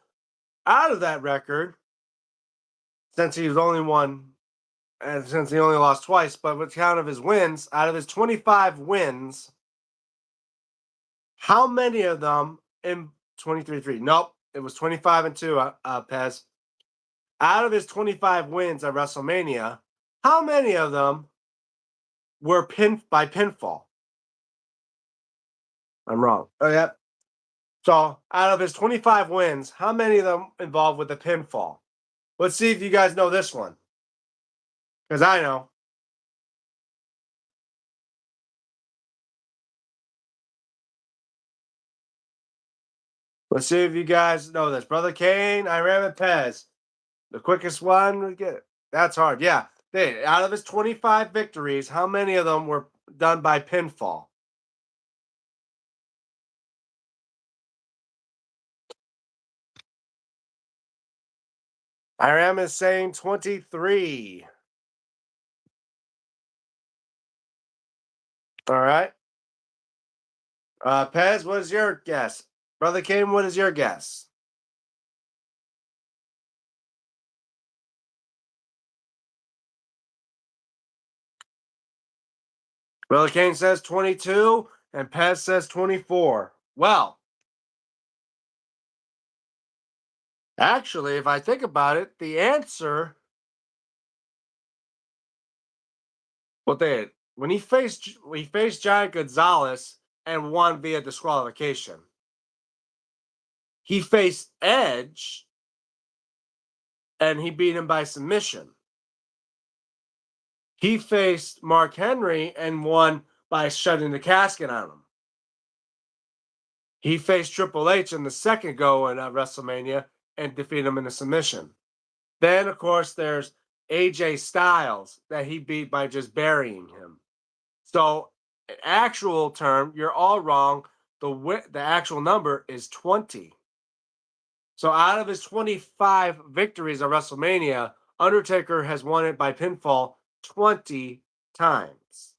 of that record, since he was only one, and since he only lost twice, but with count of his wins, out of his 25 wins, how many of them in 23-3? Nope, it was 25-2, Pez. Out of his 25 wins at WrestleMania, how many of them were by pinfall? I'm wrong. Oh, yeah. So, out of his 25 wins, how many of them involved with the pinfall? Let's see if you guys know this one. Because I know. Let's see if you guys know this. Brother Kane, Iram and Pez. The quickest one we get. That's hard. Yeah. Out of his 25 victories, how many of them were done by pinfall? Iram is saying 23. All right. Pez, what is your guess? Brother Kane, what is your guess? Brother Kane says 22, and Pez says 24. Well, actually, if I think about it, the answer, well, they when he faced Giant Gonzalez and won via disqualification. He faced Edge and he beat him by submission. He faced Mark Henry and won by shutting the casket on him. He faced Triple H in the second go in WrestleMania and defeated him in a submission. Then, of course, there's AJ Styles that he beat by just burying him. So, in actual term, you're all wrong. The actual number is 20. So, out of his 25 victories at WrestleMania, Undertaker has won it by pinfall 20 times.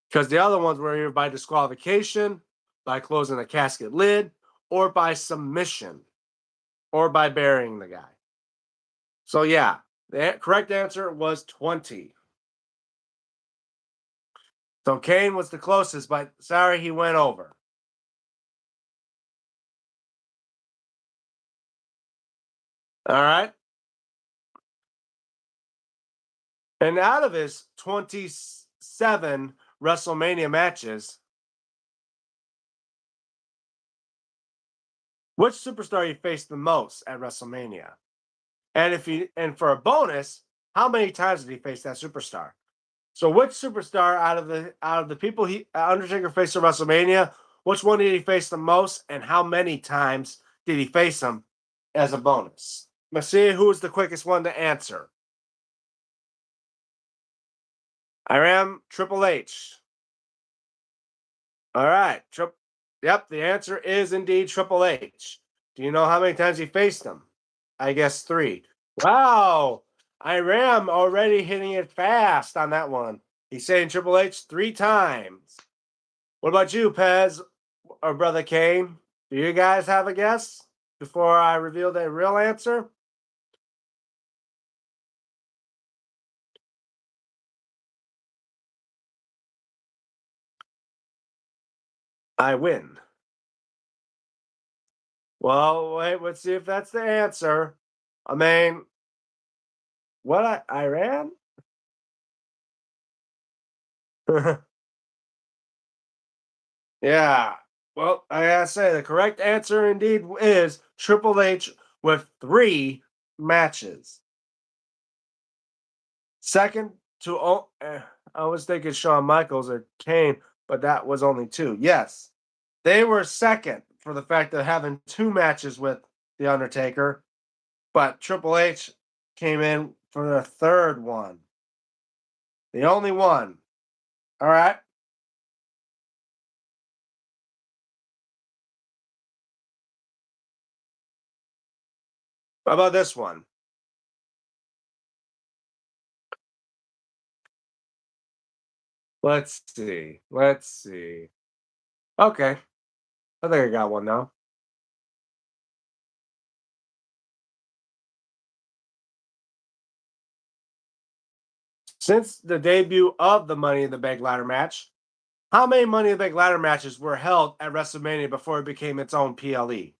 Because the other ones were either by disqualification, by closing the casket lid, or by submission, or by burying the guy. So, yeah, the correct answer was 20. So, Kane was the closest, but sorry, he went over. All right. And out of his 27 WrestleMania matches, which superstar he faced the most at WrestleMania? And for a bonus, how many times did he face that superstar? So which superstar out of the people he Undertaker faced at WrestleMania, which one did he face the most and how many times did he face him as a bonus? Let's see who was the quickest one to answer. I am Triple H. All right. Yep, the answer is indeed Triple H. Do you know how many times he faced him? I guess 3. Wow. Iram already hitting it fast on that one. He's saying Triple H 3 times. What about you, Pez or Brother Kane? Do you guys have a guess before I reveal the real answer? I win. Well, wait, let's see if that's the answer. I mean, what I ran? Yeah. Well, I gotta say the correct answer indeed is Triple H with 3 matches. Second to I was thinking Shawn Michaels or Kane, but that was only 2. Yes, they were second for the fact of having 2 matches with the Undertaker, but Triple H came in for the third one, the only one. All right. How about this one? Let's see. Let's see. Okay, I think I got one now. Since the debut of the Money in the Bank ladder match, how many Money in the Bank ladder matches were held at WrestleMania before it became its own PLE?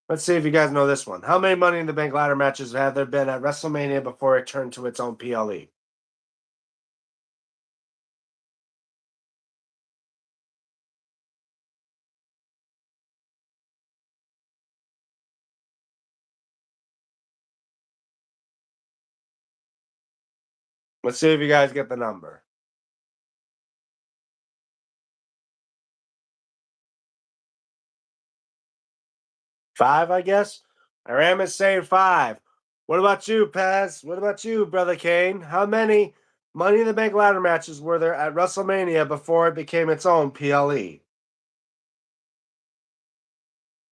Let's see if you guys know this one. How many Money in the Bank ladder matches have there been at WrestleMania before it turned to its own PLE? Let's see if you guys get the number. 5, I guess. Iram is saying 5. What about you, Paz? What about you, Brother Kane? How many Money in the Bank ladder matches were there at WrestleMania before it became its own PLE?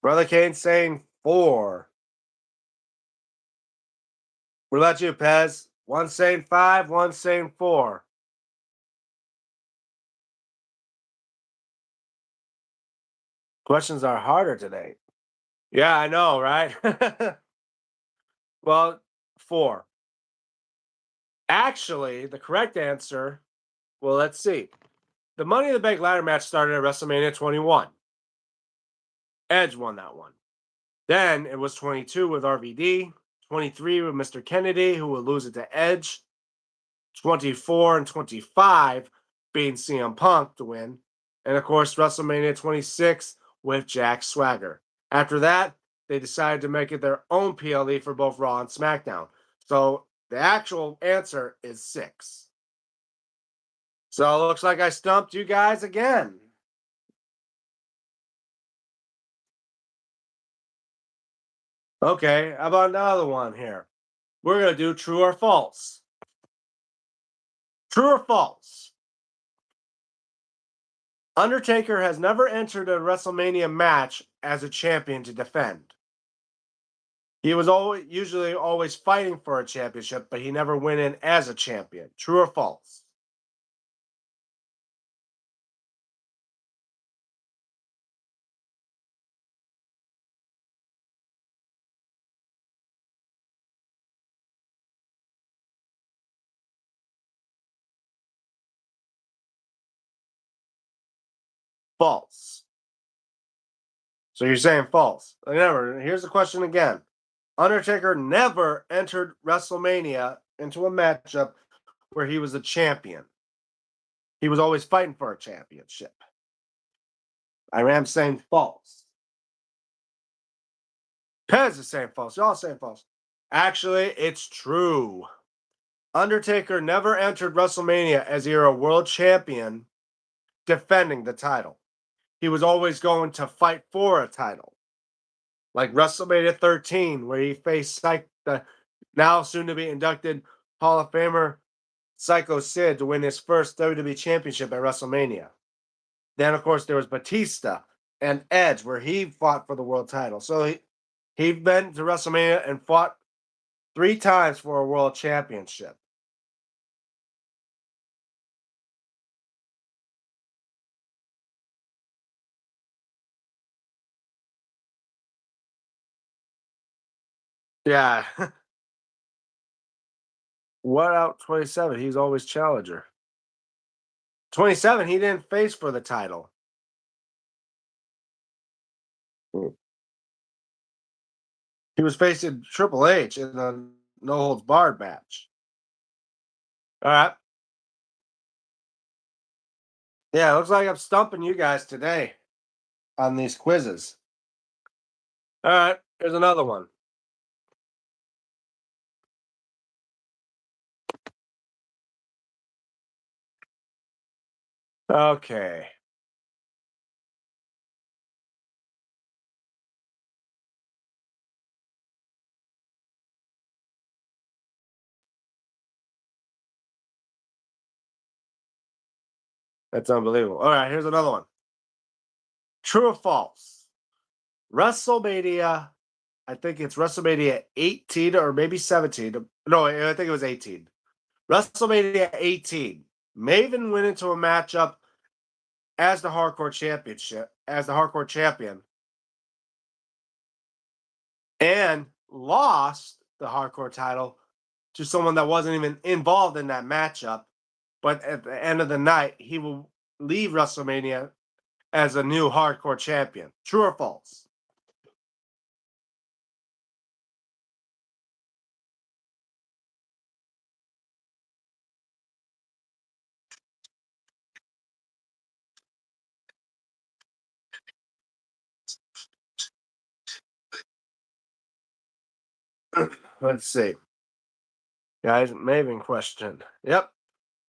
Brother Kane saying 4. What about you, Pez? One saying 5, one saying 4. Questions are harder today. Yeah, I know, right? Well, 4. Actually, the correct answer, well, let's see. The Money in the Bank ladder match started at WrestleMania 21. Edge won that one. Then it was 22 with RVD, 23 with Mr. Kennedy, who would lose it to Edge, 24 and 25 being CM Punk to win, and of course, WrestleMania 26 with Jack Swagger. After that, they decided to make it their own PLE for both Raw and SmackDown. So the actual answer is 6. So it looks like I stumped you guys again. Okay, how about another one here? We're going to do true or false. True or false? Undertaker has never entered a WrestleMania match as a champion to defend. He was usually always fighting for a championship, but he never went in as a champion. True or false? False. So you're saying false. Never. Here's the question again. Undertaker never entered WrestleMania into a matchup where he was a champion. He was always fighting for a championship. I am saying false. Pez is saying false. Y'all saying false. Actually, it's true. Undertaker never entered WrestleMania as either a world champion defending the title. He was always going to fight for a title. Like WrestleMania 13, where he faced the now soon to be inducted Hall of Famer Psycho Sid to win his first WWE Championship at WrestleMania. Then, of course, there was Batista and Edge, where he fought for the world title. So he'd been to WrestleMania and fought 3 times for a world championship. Yeah. What out 27? He's always challenger. 27, he didn't face for the title. Hmm. He was facing Triple H in a no holds barred match. All right. Yeah, looks like I'm stumping you guys today on these quizzes. All right, here's another one. Okay. That's unbelievable. All right, here's another one. True or false? WrestleMania, I think it's WrestleMania 18 or maybe 17. No, I think it was 18. WrestleMania 18. Maven went into a matchup as the hardcore champion, and lost the hardcore title to someone that wasn't even involved in that matchup. But at the end of the night, he will leave WrestleMania as a new hardcore champion. True or false? Let's see. Guys, Maven question. Yep.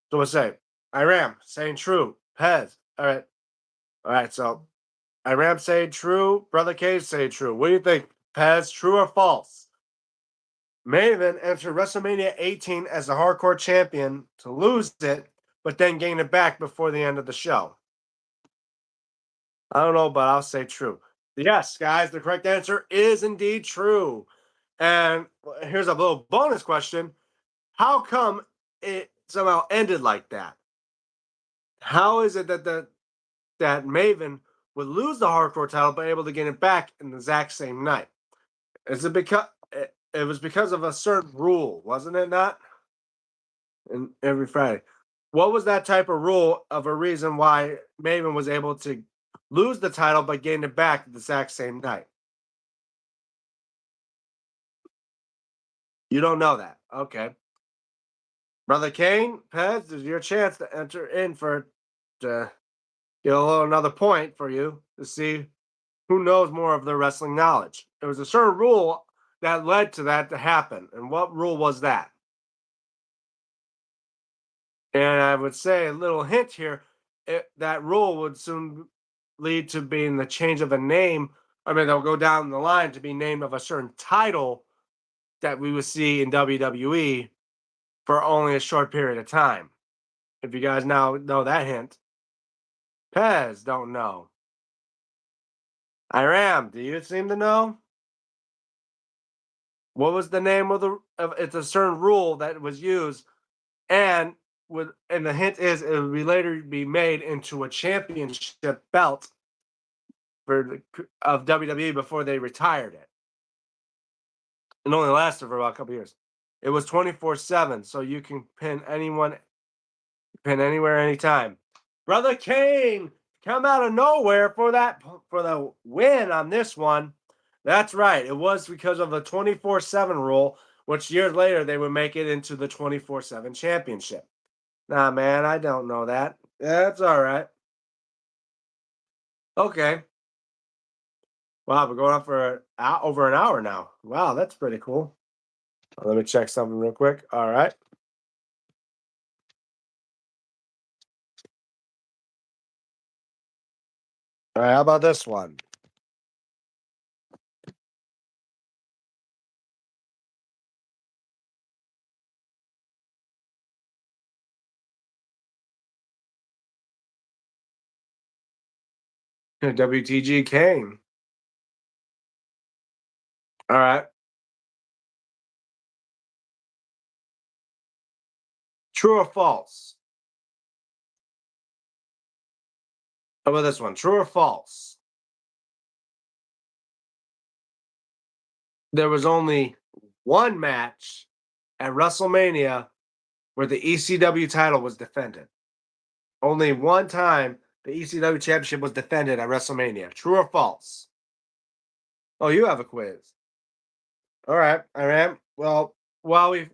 So we'll say Iram saying true. Pez. All right. All right. So Iram saying true. Brother Cage saying true. What do you think? Pez, true or false? Maven entered WrestleMania 18 as the hardcore champion to lose it, but then gain it back before the end of the show. I don't know, but I'll say true. Yes, guys, the correct answer is indeed true. And here's a little bonus question. How come it somehow ended like that? How is it that that Maven would lose the hardcore title, but able to get it back in the exact same night? Is it because it was because of a certain rule, wasn't it not? And every Friday. What was that type of rule of a reason why Maven was able to lose the title but gain it back the exact same night? You don't know that. Okay. Brother Kane, Pez, this is your chance to enter in for to get a little another point for you to see who knows more of their wrestling knowledge. There was a certain rule that led to that to happen. And what rule was that? And I would say a little hint here, that rule would soon lead to being the change of a name. I mean, they'll go down the line to be named of a certain title that we would see in WWE for only a short period of time. If you guys now know that hint, Pez don't know. Iram, do you seem to know? What was the name of it's a certain rule that was used and and the hint is it would be later be made into a championship belt of WWE before they retired it. It only lasted for about a couple years. It was 24/7, so you can pin anyone, pin anywhere, anytime. Brother Kane, come out of nowhere for the win on this one. That's right. It was because of the 24/7 rule, which years later they would make it into the 24/7 championship. Nah, man, I don't know that. That's all right. Okay. Wow, we're going on for over an hour now. Wow, that's pretty cool. Let me check something real quick. All right. All right, how about this one? WTG Kane. All right. True or false? How about this one? True or false? There was only one match at WrestleMania where the ECW title was defended. Only one time the ECW championship was defended at WrestleMania. True or false? Oh, you have a quiz. All right, all right. Well, while we,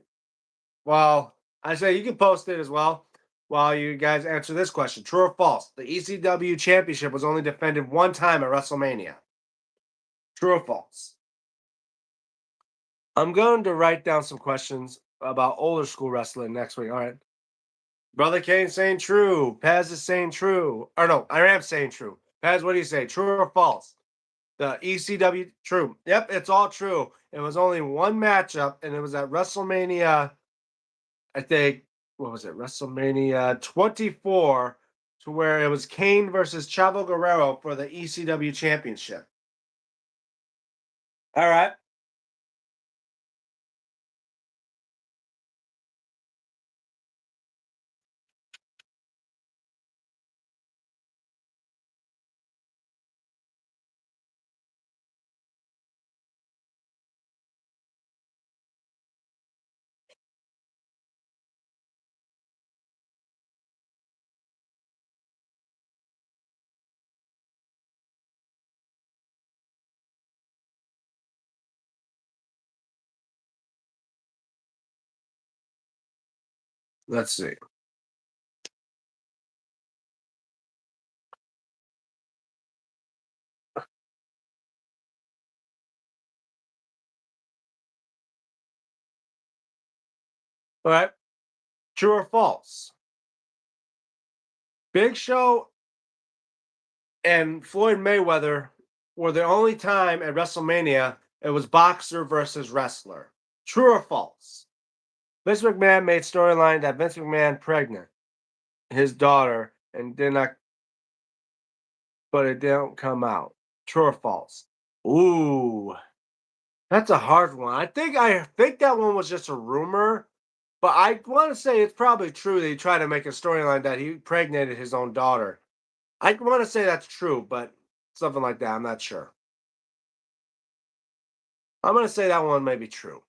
well, I say you can post it as well while you guys answer this question. True or false? The ECW championship was only defended one time at WrestleMania. True or false? I'm going to write down some questions about older school wrestling next week. All right. Brother Kane saying true. Paz is saying true. Or no, I am saying true. Paz, what do you say? True or false? The ECW, true. Yep, it's all true. It was only one matchup, and it was at WrestleMania, I think, what was it? WrestleMania 24, to where it was Kane versus Chavo Guerrero for the ECW championship. All right. Let's see. All right. True or false? Big Show and Floyd Mayweather were the only time at WrestleMania it was boxer versus wrestler. True or false? Vince McMahon made storyline that Vince McMahon pregnant his daughter and did not, but it didn't come out. True or false? Ooh, that's a hard one. I think that one was just a rumor, but I want to say it's probably true that he tried to make a storyline that he impregnated his own daughter. I want to say that's true, but something like that. I'm not sure. I'm gonna say that one may be true.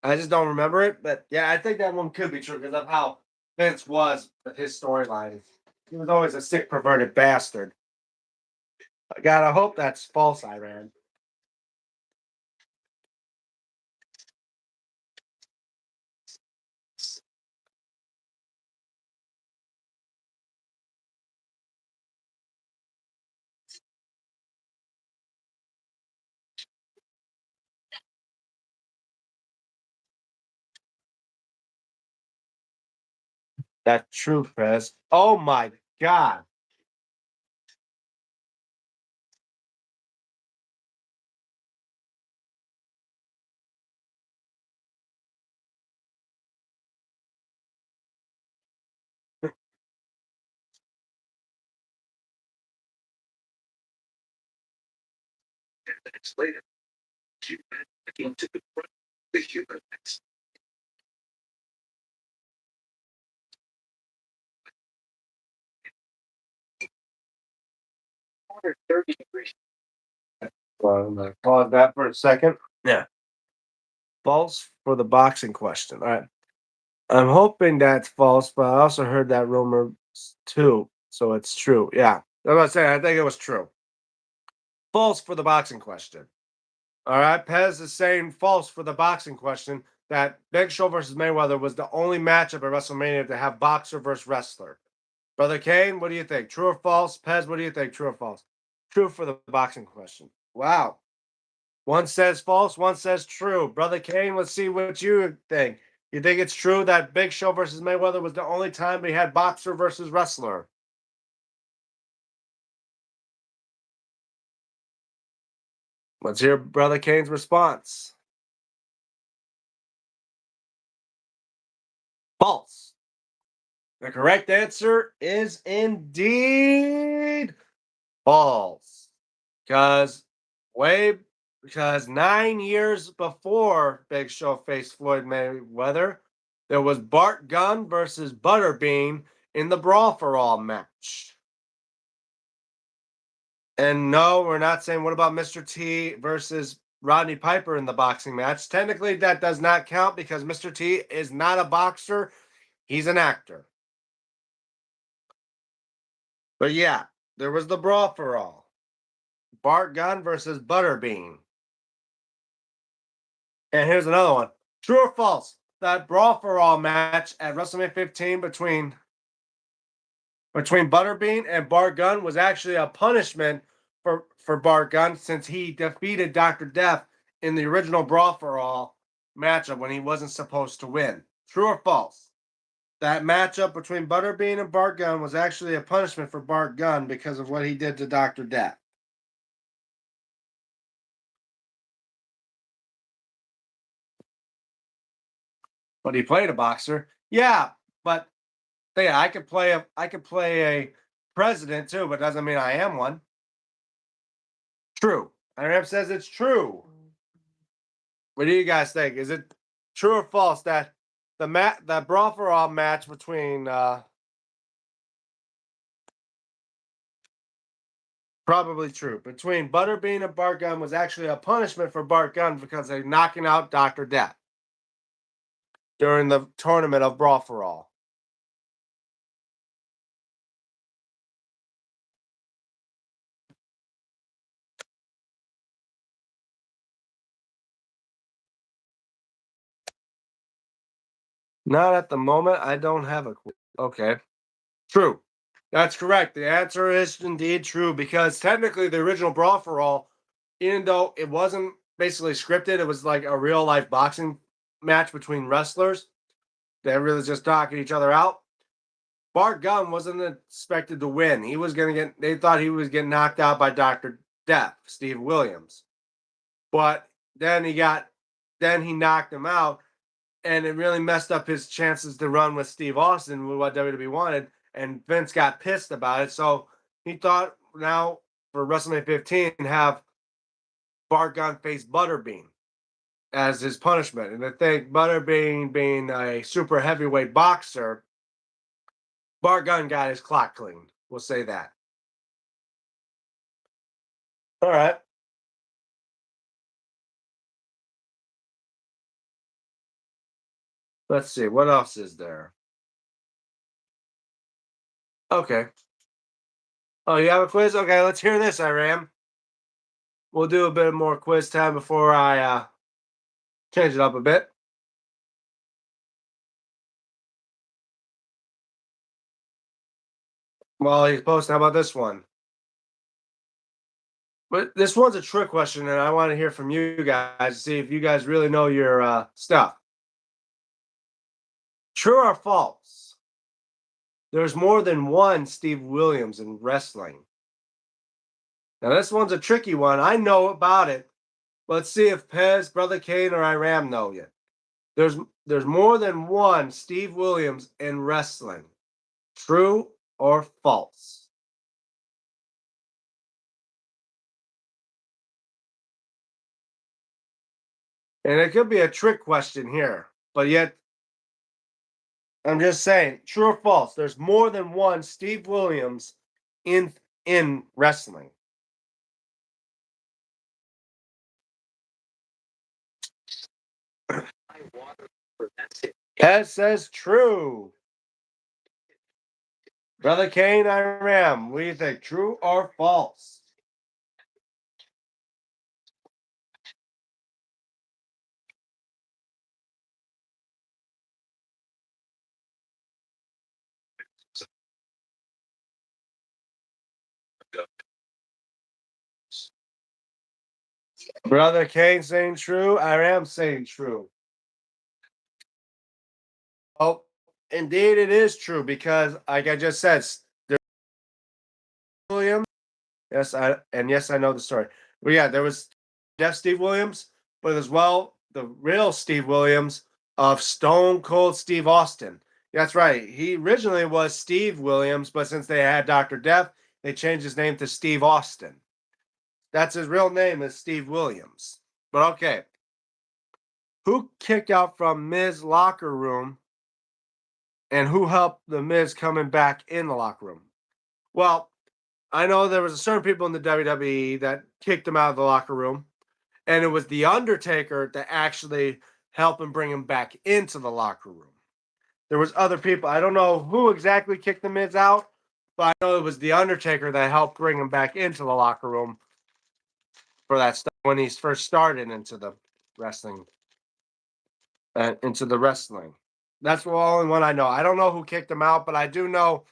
I just don't remember it, but yeah, I think that one could be true because of how Vince was with his storyline. He was always a sick, perverted bastard. God, I hope that's false, Iran. That's true, Prez. Oh my God. Minutes later, Superman began to confront the humans. 430 degrees. Well, I'm gonna pause that for a second. Yeah. False for the boxing question. All right. I'm hoping that's false, but I also heard that rumor too. So it's true. Yeah. I'm not saying I think it was true. False for the boxing question. All right. Pez is saying false for the boxing question that Big Show versus Mayweather was the only matchup at WrestleMania to have boxer versus wrestler. Brother Kane, what do you think? True or false? Pez, what do you think? True or false? True for the boxing question. Wow. One says false, one says true. Brother Kane, let's see what you think. You think it's true that Big Show versus Mayweather was the only time we had boxer versus wrestler? Let's hear Brother Kane's response. False. The correct answer is indeed false. Because way because 9 years before Big Show faced Floyd Mayweather, there was Bart Gunn versus Butterbean in the Brawl for All match. And no, we're not saying what about Mr. T versus Rodney Piper in the boxing match. Technically, that does not count because Mr. T is not a boxer, he's an actor. But yeah, there was the Brawl for All. Bart Gunn versus Butterbean. And here's another one. True or false? That Brawl for All match at WrestleMania 15 between Butterbean and Bart Gunn was actually a punishment for Bart Gunn since he defeated Dr. Death in the original Brawl for All matchup when he wasn't supposed to win. True or false? That matchup between Butterbean and Bart Gunn was actually a punishment for Bart Gunn because of what he did to Dr. Death. But he played a boxer. Yeah, but yeah, I could play a president too, but doesn't mean I am one. True. IRM says it's true. What do you guys think? Is it true or false that that Brawl for All match between probably true between Butterbean and Bart Gunn was actually a punishment for Bart Gunn because they're knocking out Dr. Death during the tournament of Brawl for All. Not at the moment. I don't have a clue. Okay. True. That's correct. The answer is indeed true because technically the original Brawl for All, even though it wasn't basically scripted, it was like a real life boxing match between wrestlers. They really just knocking each other out. Bart Gunn wasn't expected to win. He was gonna get. They thought he was getting knocked out by Dr. Death, Steve Williams, but then he knocked him out, and it really messed up his chances to run with Steve Austin with what WWE wanted. And Vince got pissed about it, so he thought now for WrestleMania 15 have Bart Gunn face Butterbean as his punishment. And I think Butterbean being a super heavyweight boxer, Bart Gunn got his clock cleaned. We'll say that. All right. Let's see. What else is there? Okay. Oh, you have a quiz? Okay, let's hear this, Iram. We'll do a bit more quiz time before I change it up a bit. Well, he's posting. How about this one? But this one's a trick question, and I want to hear from you guys to see if you guys really know your stuff. True or false? There's more than one Steve Williams in wrestling. Now, this one's a tricky one. I know about it. Let's see if Pez, Brother Kane, or Iram know yet. There's more than one Steve Williams in wrestling. True or false? And it could be a trick question here, but yet I'm just saying, true or false? There's more than one Steve Williams in wrestling. Pez says true. Brother Kane, Iram, what do you think? True or false? Brother Kane saying true. Iram saying true. Oh, indeed, it is true because, like I just said, there's Williams. Yes, I know the story. But yeah, there was Deaf Steve Williams, but as well the real Steve Williams of Stone Cold Steve Austin. That's right. He originally was Steve Williams, but since they had Dr. Death, they changed his name to Steve Austin. That's his real name is Steve Williams. But okay. Who kicked out from Miz locker room and who helped the Miz coming back in the locker room? Well, I know there was a certain people in the WWE that kicked him out of the locker room, and it was the Undertaker that actually helped him bring him back into the locker room. There was other people. I don't know who exactly kicked the Miz out, but I know it was the Undertaker that helped bring him back into the locker room for that stuff when he first started into the wrestling. That's the only one I know. I don't know who kicked him out, but I do know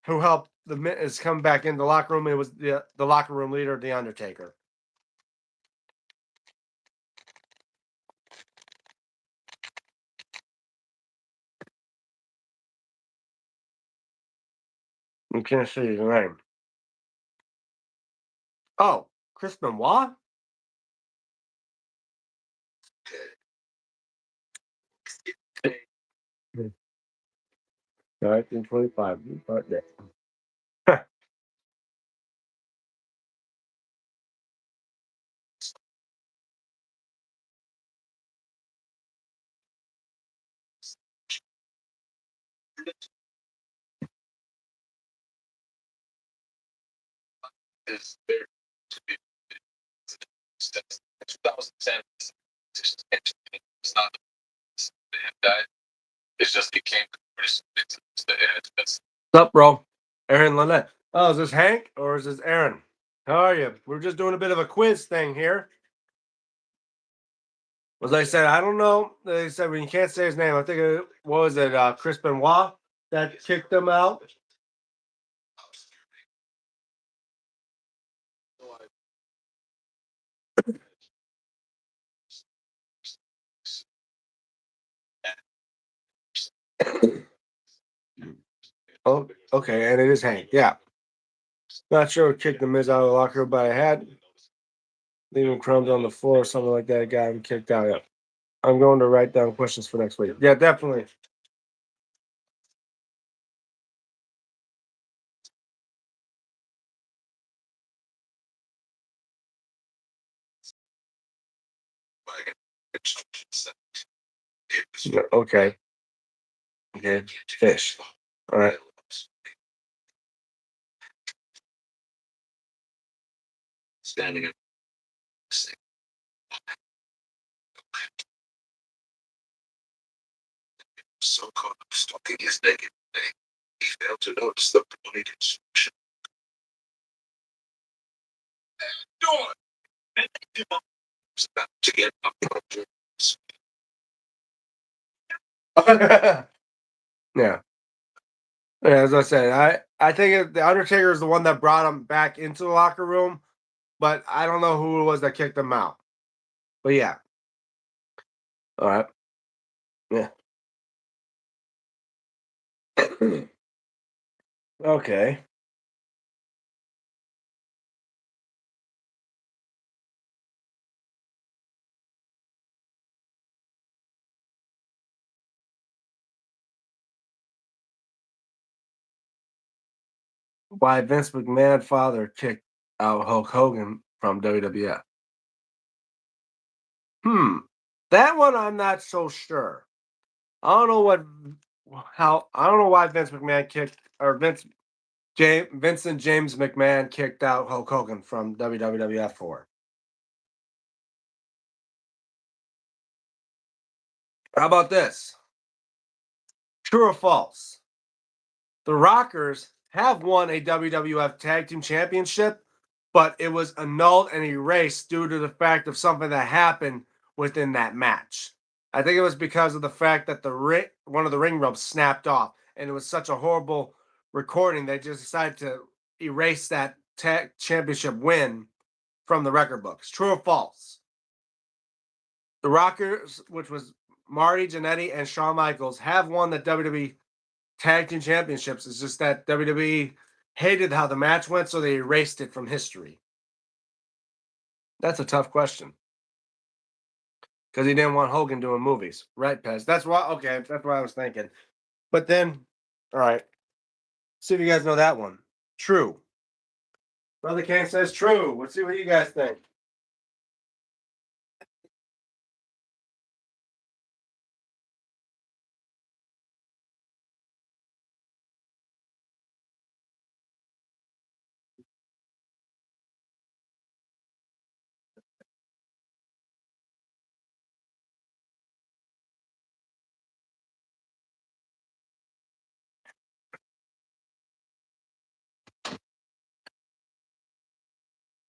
who helped the Miz come back in the locker room. It was the locker room leader, the Undertaker. You can't see his name. Oh, Chris Benoit? 1925. Birthday. Is there to be 2010? It's not they have died. It's just he came to British. It's What's up, bro? Aaron Lynette. Oh, is this Hank or is this Aaron? How are you? We're just doing a bit of a quiz thing here. As I said, I don't know. They said when you can't say his name, I think what was it, Chris Benoit that kicked him out? Oh, okay, and it is Hank. Yeah. Not sure what kicked the Miz out of the locker room, but I had leaving crumbs on the floor or something like that. Got him kicked out. Yeah. I'm going to write down questions for next week. Yeah, definitely. Yeah, okay. Okay. Fish. All right. standing in so caught up stalking his naked thing, he failed to notice the bloody destruction. And he was about to get up. Yeah. Yeah, as I said, I think the Undertaker is the one that brought him back into the locker room, but I don't know who it was that kicked him out. But yeah. All right. Yeah. Okay. Why Vince McMahon father kicked out Hulk Hogan from WWF? That one I'm not so sure. I don't know I don't know why Vince McMahon kicked or Vincent James McMahon kicked out Hulk Hogan from WWF for. How about this? True or false? The Rockers have won a WWF Tag Team Championship, but it was annulled and erased due to the fact of something that happened within that match. I think it was because of the fact that one of the ring ropes snapped off, and it was such a horrible recording. They just decided to erase that tag championship win from the record books. True or false? The Rockers, which was Marty Jannetty and Shawn Michaels, have won the WWE Tag Team Championships. It's just that WWE hated how the match went, so they erased it from history. That's a tough question. Because he didn't want Hogan doing movies. Right, Pez? That's why, okay, that's what I was thinking. But then, all right, see if you guys know that one. True. Brother Kane says true. Let's see what you guys think.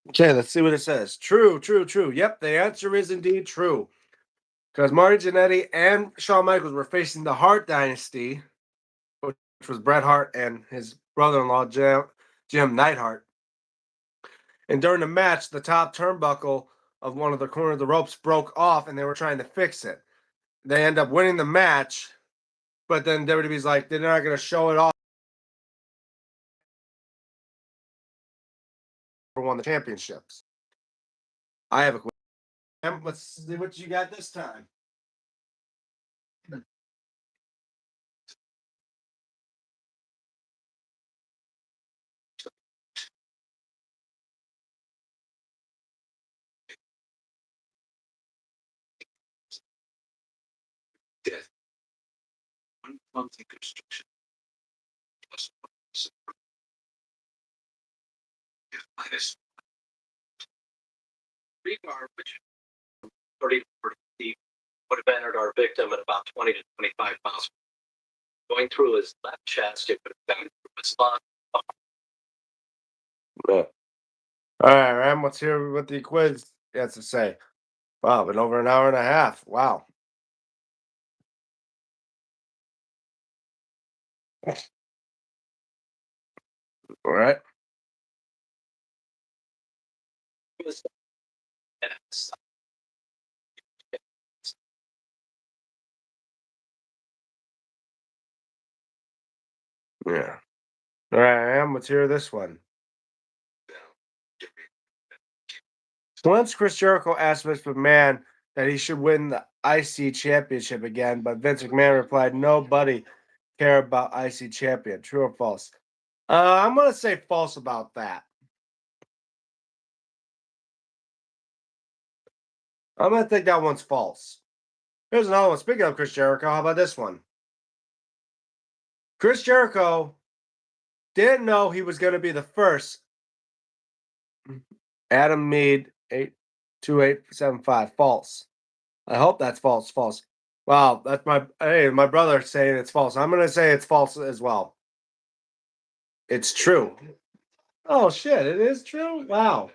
Okay, let's see what it says. True, true, true. Yep, the answer is indeed true. Because Marty Jannetty and Shawn Michaels were facing the Hart Dynasty, which was Bret Hart and his brother-in-law, Jim Neidhart. And during the match, the top turnbuckle of one of the corner of the ropes broke off, and they were trying to fix it. They end up winning the match, but then WWE's like, they're not going to show it off for one of the championships. I have a question. Let's see what you got this time. Death. One monthly construction. Plus minus regard, which 30 would have entered our victim at about 20 to 25 miles. Going through his left chest, it would have gone through his lung. Yeah. All right, Ram, let's hear what the quiz has to say. Wow, been over an hour and a half. Wow. All right. Yeah. All right, Ram, let's hear this one. Once Chris Jericho asked Vince McMahon that he should win the IC championship again, but Vince McMahon replied, nobody care about IC champion. True or false? I'm going to say false about that. I'm going to think that one's false. Here's another one. Speaking of Chris Jericho, how about this one? Chris Jericho didn't know he was going to be the first Adam Mead 82875. False. I hope that's false. False. Wow, that's my brother saying it's false. I'm gonna say it's false as well. It's true. Oh shit! It is true. Wow.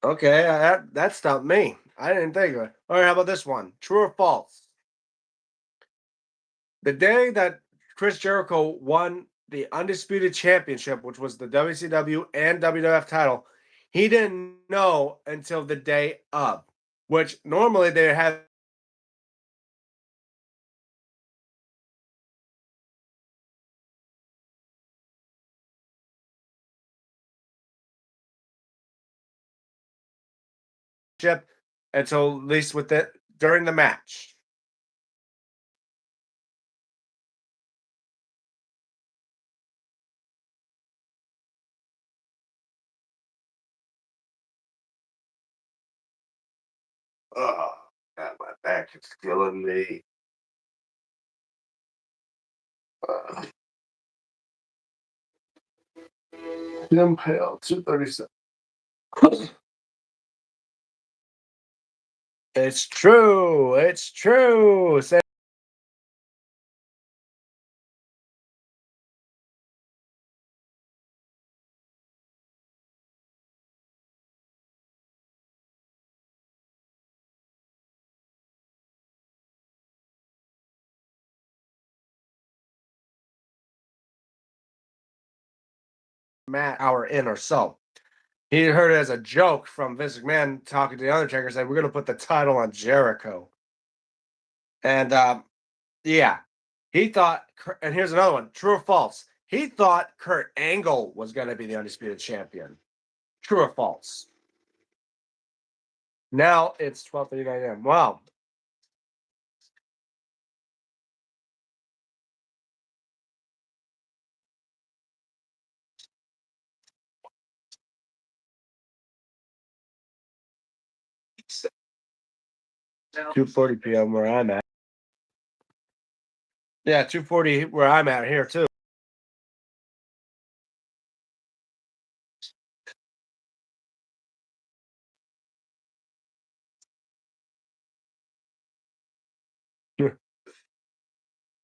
Okay, that stumped me. I didn't think of it. All right, how about this one? True or false? The day that Chris Jericho won the Undisputed Championship, which was the WCW and WWF title, he didn't know until the day of, which normally they have until at least with it during the match. Oh, God, my back is killing me. Uh, Jim Pale, 237. It's true. It's true. Say Matt hour in or so. He heard it as a joke from Vince McMahon talking to the Undertaker, said, "We're going to put the title on Jericho." And yeah, he thought, and here's another one, true or false? He thought Kurt Angle was going to be the undisputed champion. True or false? Now it's 12:39 a.m. Wow. It's 2:40 p.m. where I'm at. Yeah, 2:40 where I'm at here too.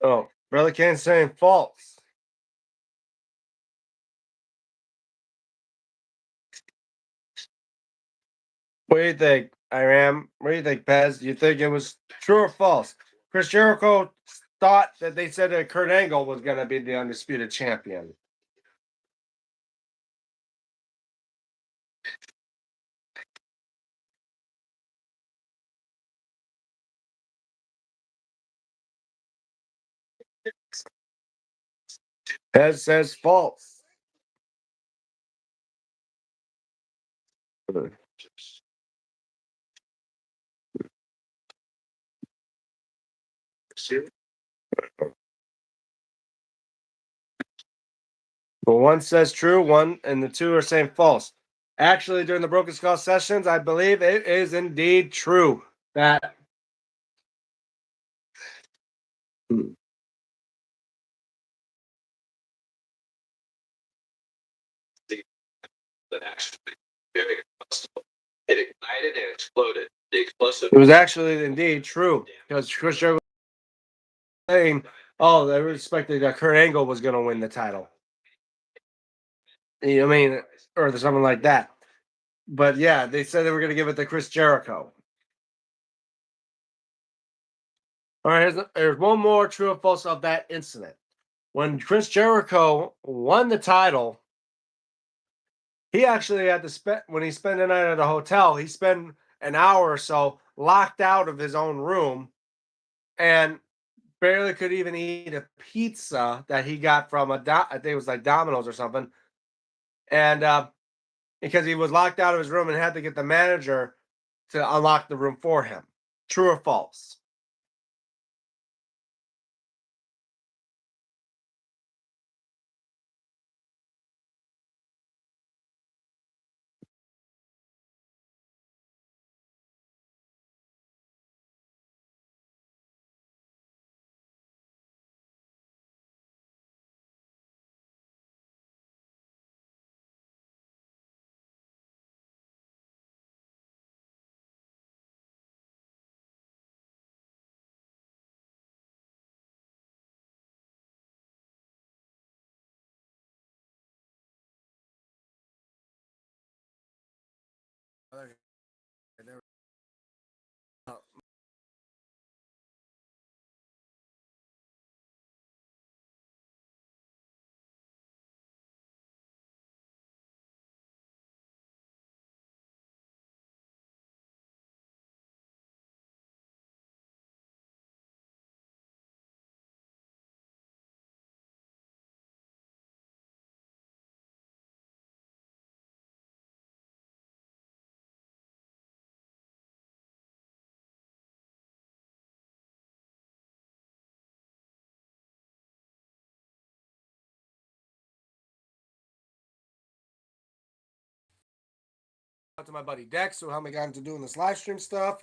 Oh, Brother Kane's saying false. What do you think, Iram? What do you think, Pez? You think it was true or false? Chris Jericho thought that they said that Kurt Angle was going to be the undisputed champion. Pez says false. Well, one says true, one and the two are saying false. Actually, during the Broken Skull sessions, I believe it is indeed true that. That actually very combustible. It ignited and exploded. The explosive. It was actually indeed true because Chris Jericho was saying, "Oh, they were expecting that Kurt Angle was going to win the title." You know what I mean, or something like that. But yeah, they said they were going to give it to Chris Jericho. All right, there's one more true or false of that incident. When Chris Jericho won the title, he actually had to spend when he spent the night at a hotel. He spent an hour or so locked out of his own room, and barely could even eat a pizza that he got from I think it was like Domino's or something. And because he was locked out of his room and had to get the manager to unlock the room for him. True or false? Out to my buddy Dex, who helped me get into doing this live stream stuff.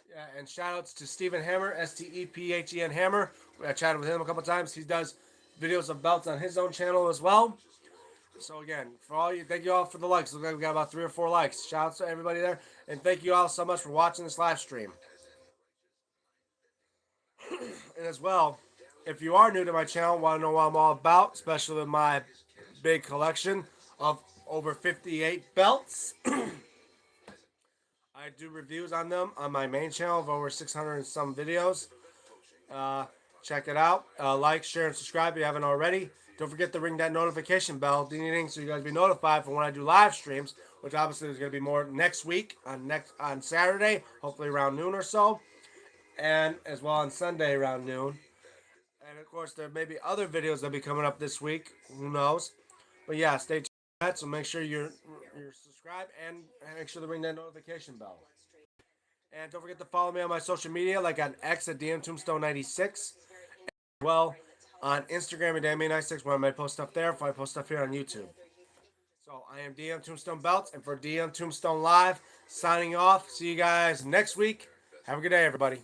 Yeah, and shout outs to Stephen Hammer, Stephen Hammer. I chatted with him a couple times. He does videos of belts on his own channel as well. So again, for all you, thank you all for the likes. Looks like we got about 3 or 4 likes. Shout outs to everybody there, and thank you all so much for watching this live stream. And as well, if you are new to my channel, want to know what I'm all about, especially with my big collection of over 58 belts. I do reviews on them on my main channel of over 600 and some videos. Check it out. Like, share, and subscribe if you haven't already. Don't forget to ring that notification bell, ding ding ding, so you guys be notified for when I do live streams, which obviously is going to be more next week on Saturday, hopefully around noon or so, and as well on Sunday around noon. And of course, there may be other videos that'll be coming up this week. Who knows? But yeah, stay tuned for that. So make sure you're subscribed and make sure to ring that notification bell. And don't forget to follow me on my social media, like on X at DMTombstone96. Well, on Instagram at DME96, where I might post stuff there, if I post stuff here on YouTube. So I am DM Tombstone Belts, and for DM Tombstone Live, signing off. See you guys next week. Have a good day, everybody.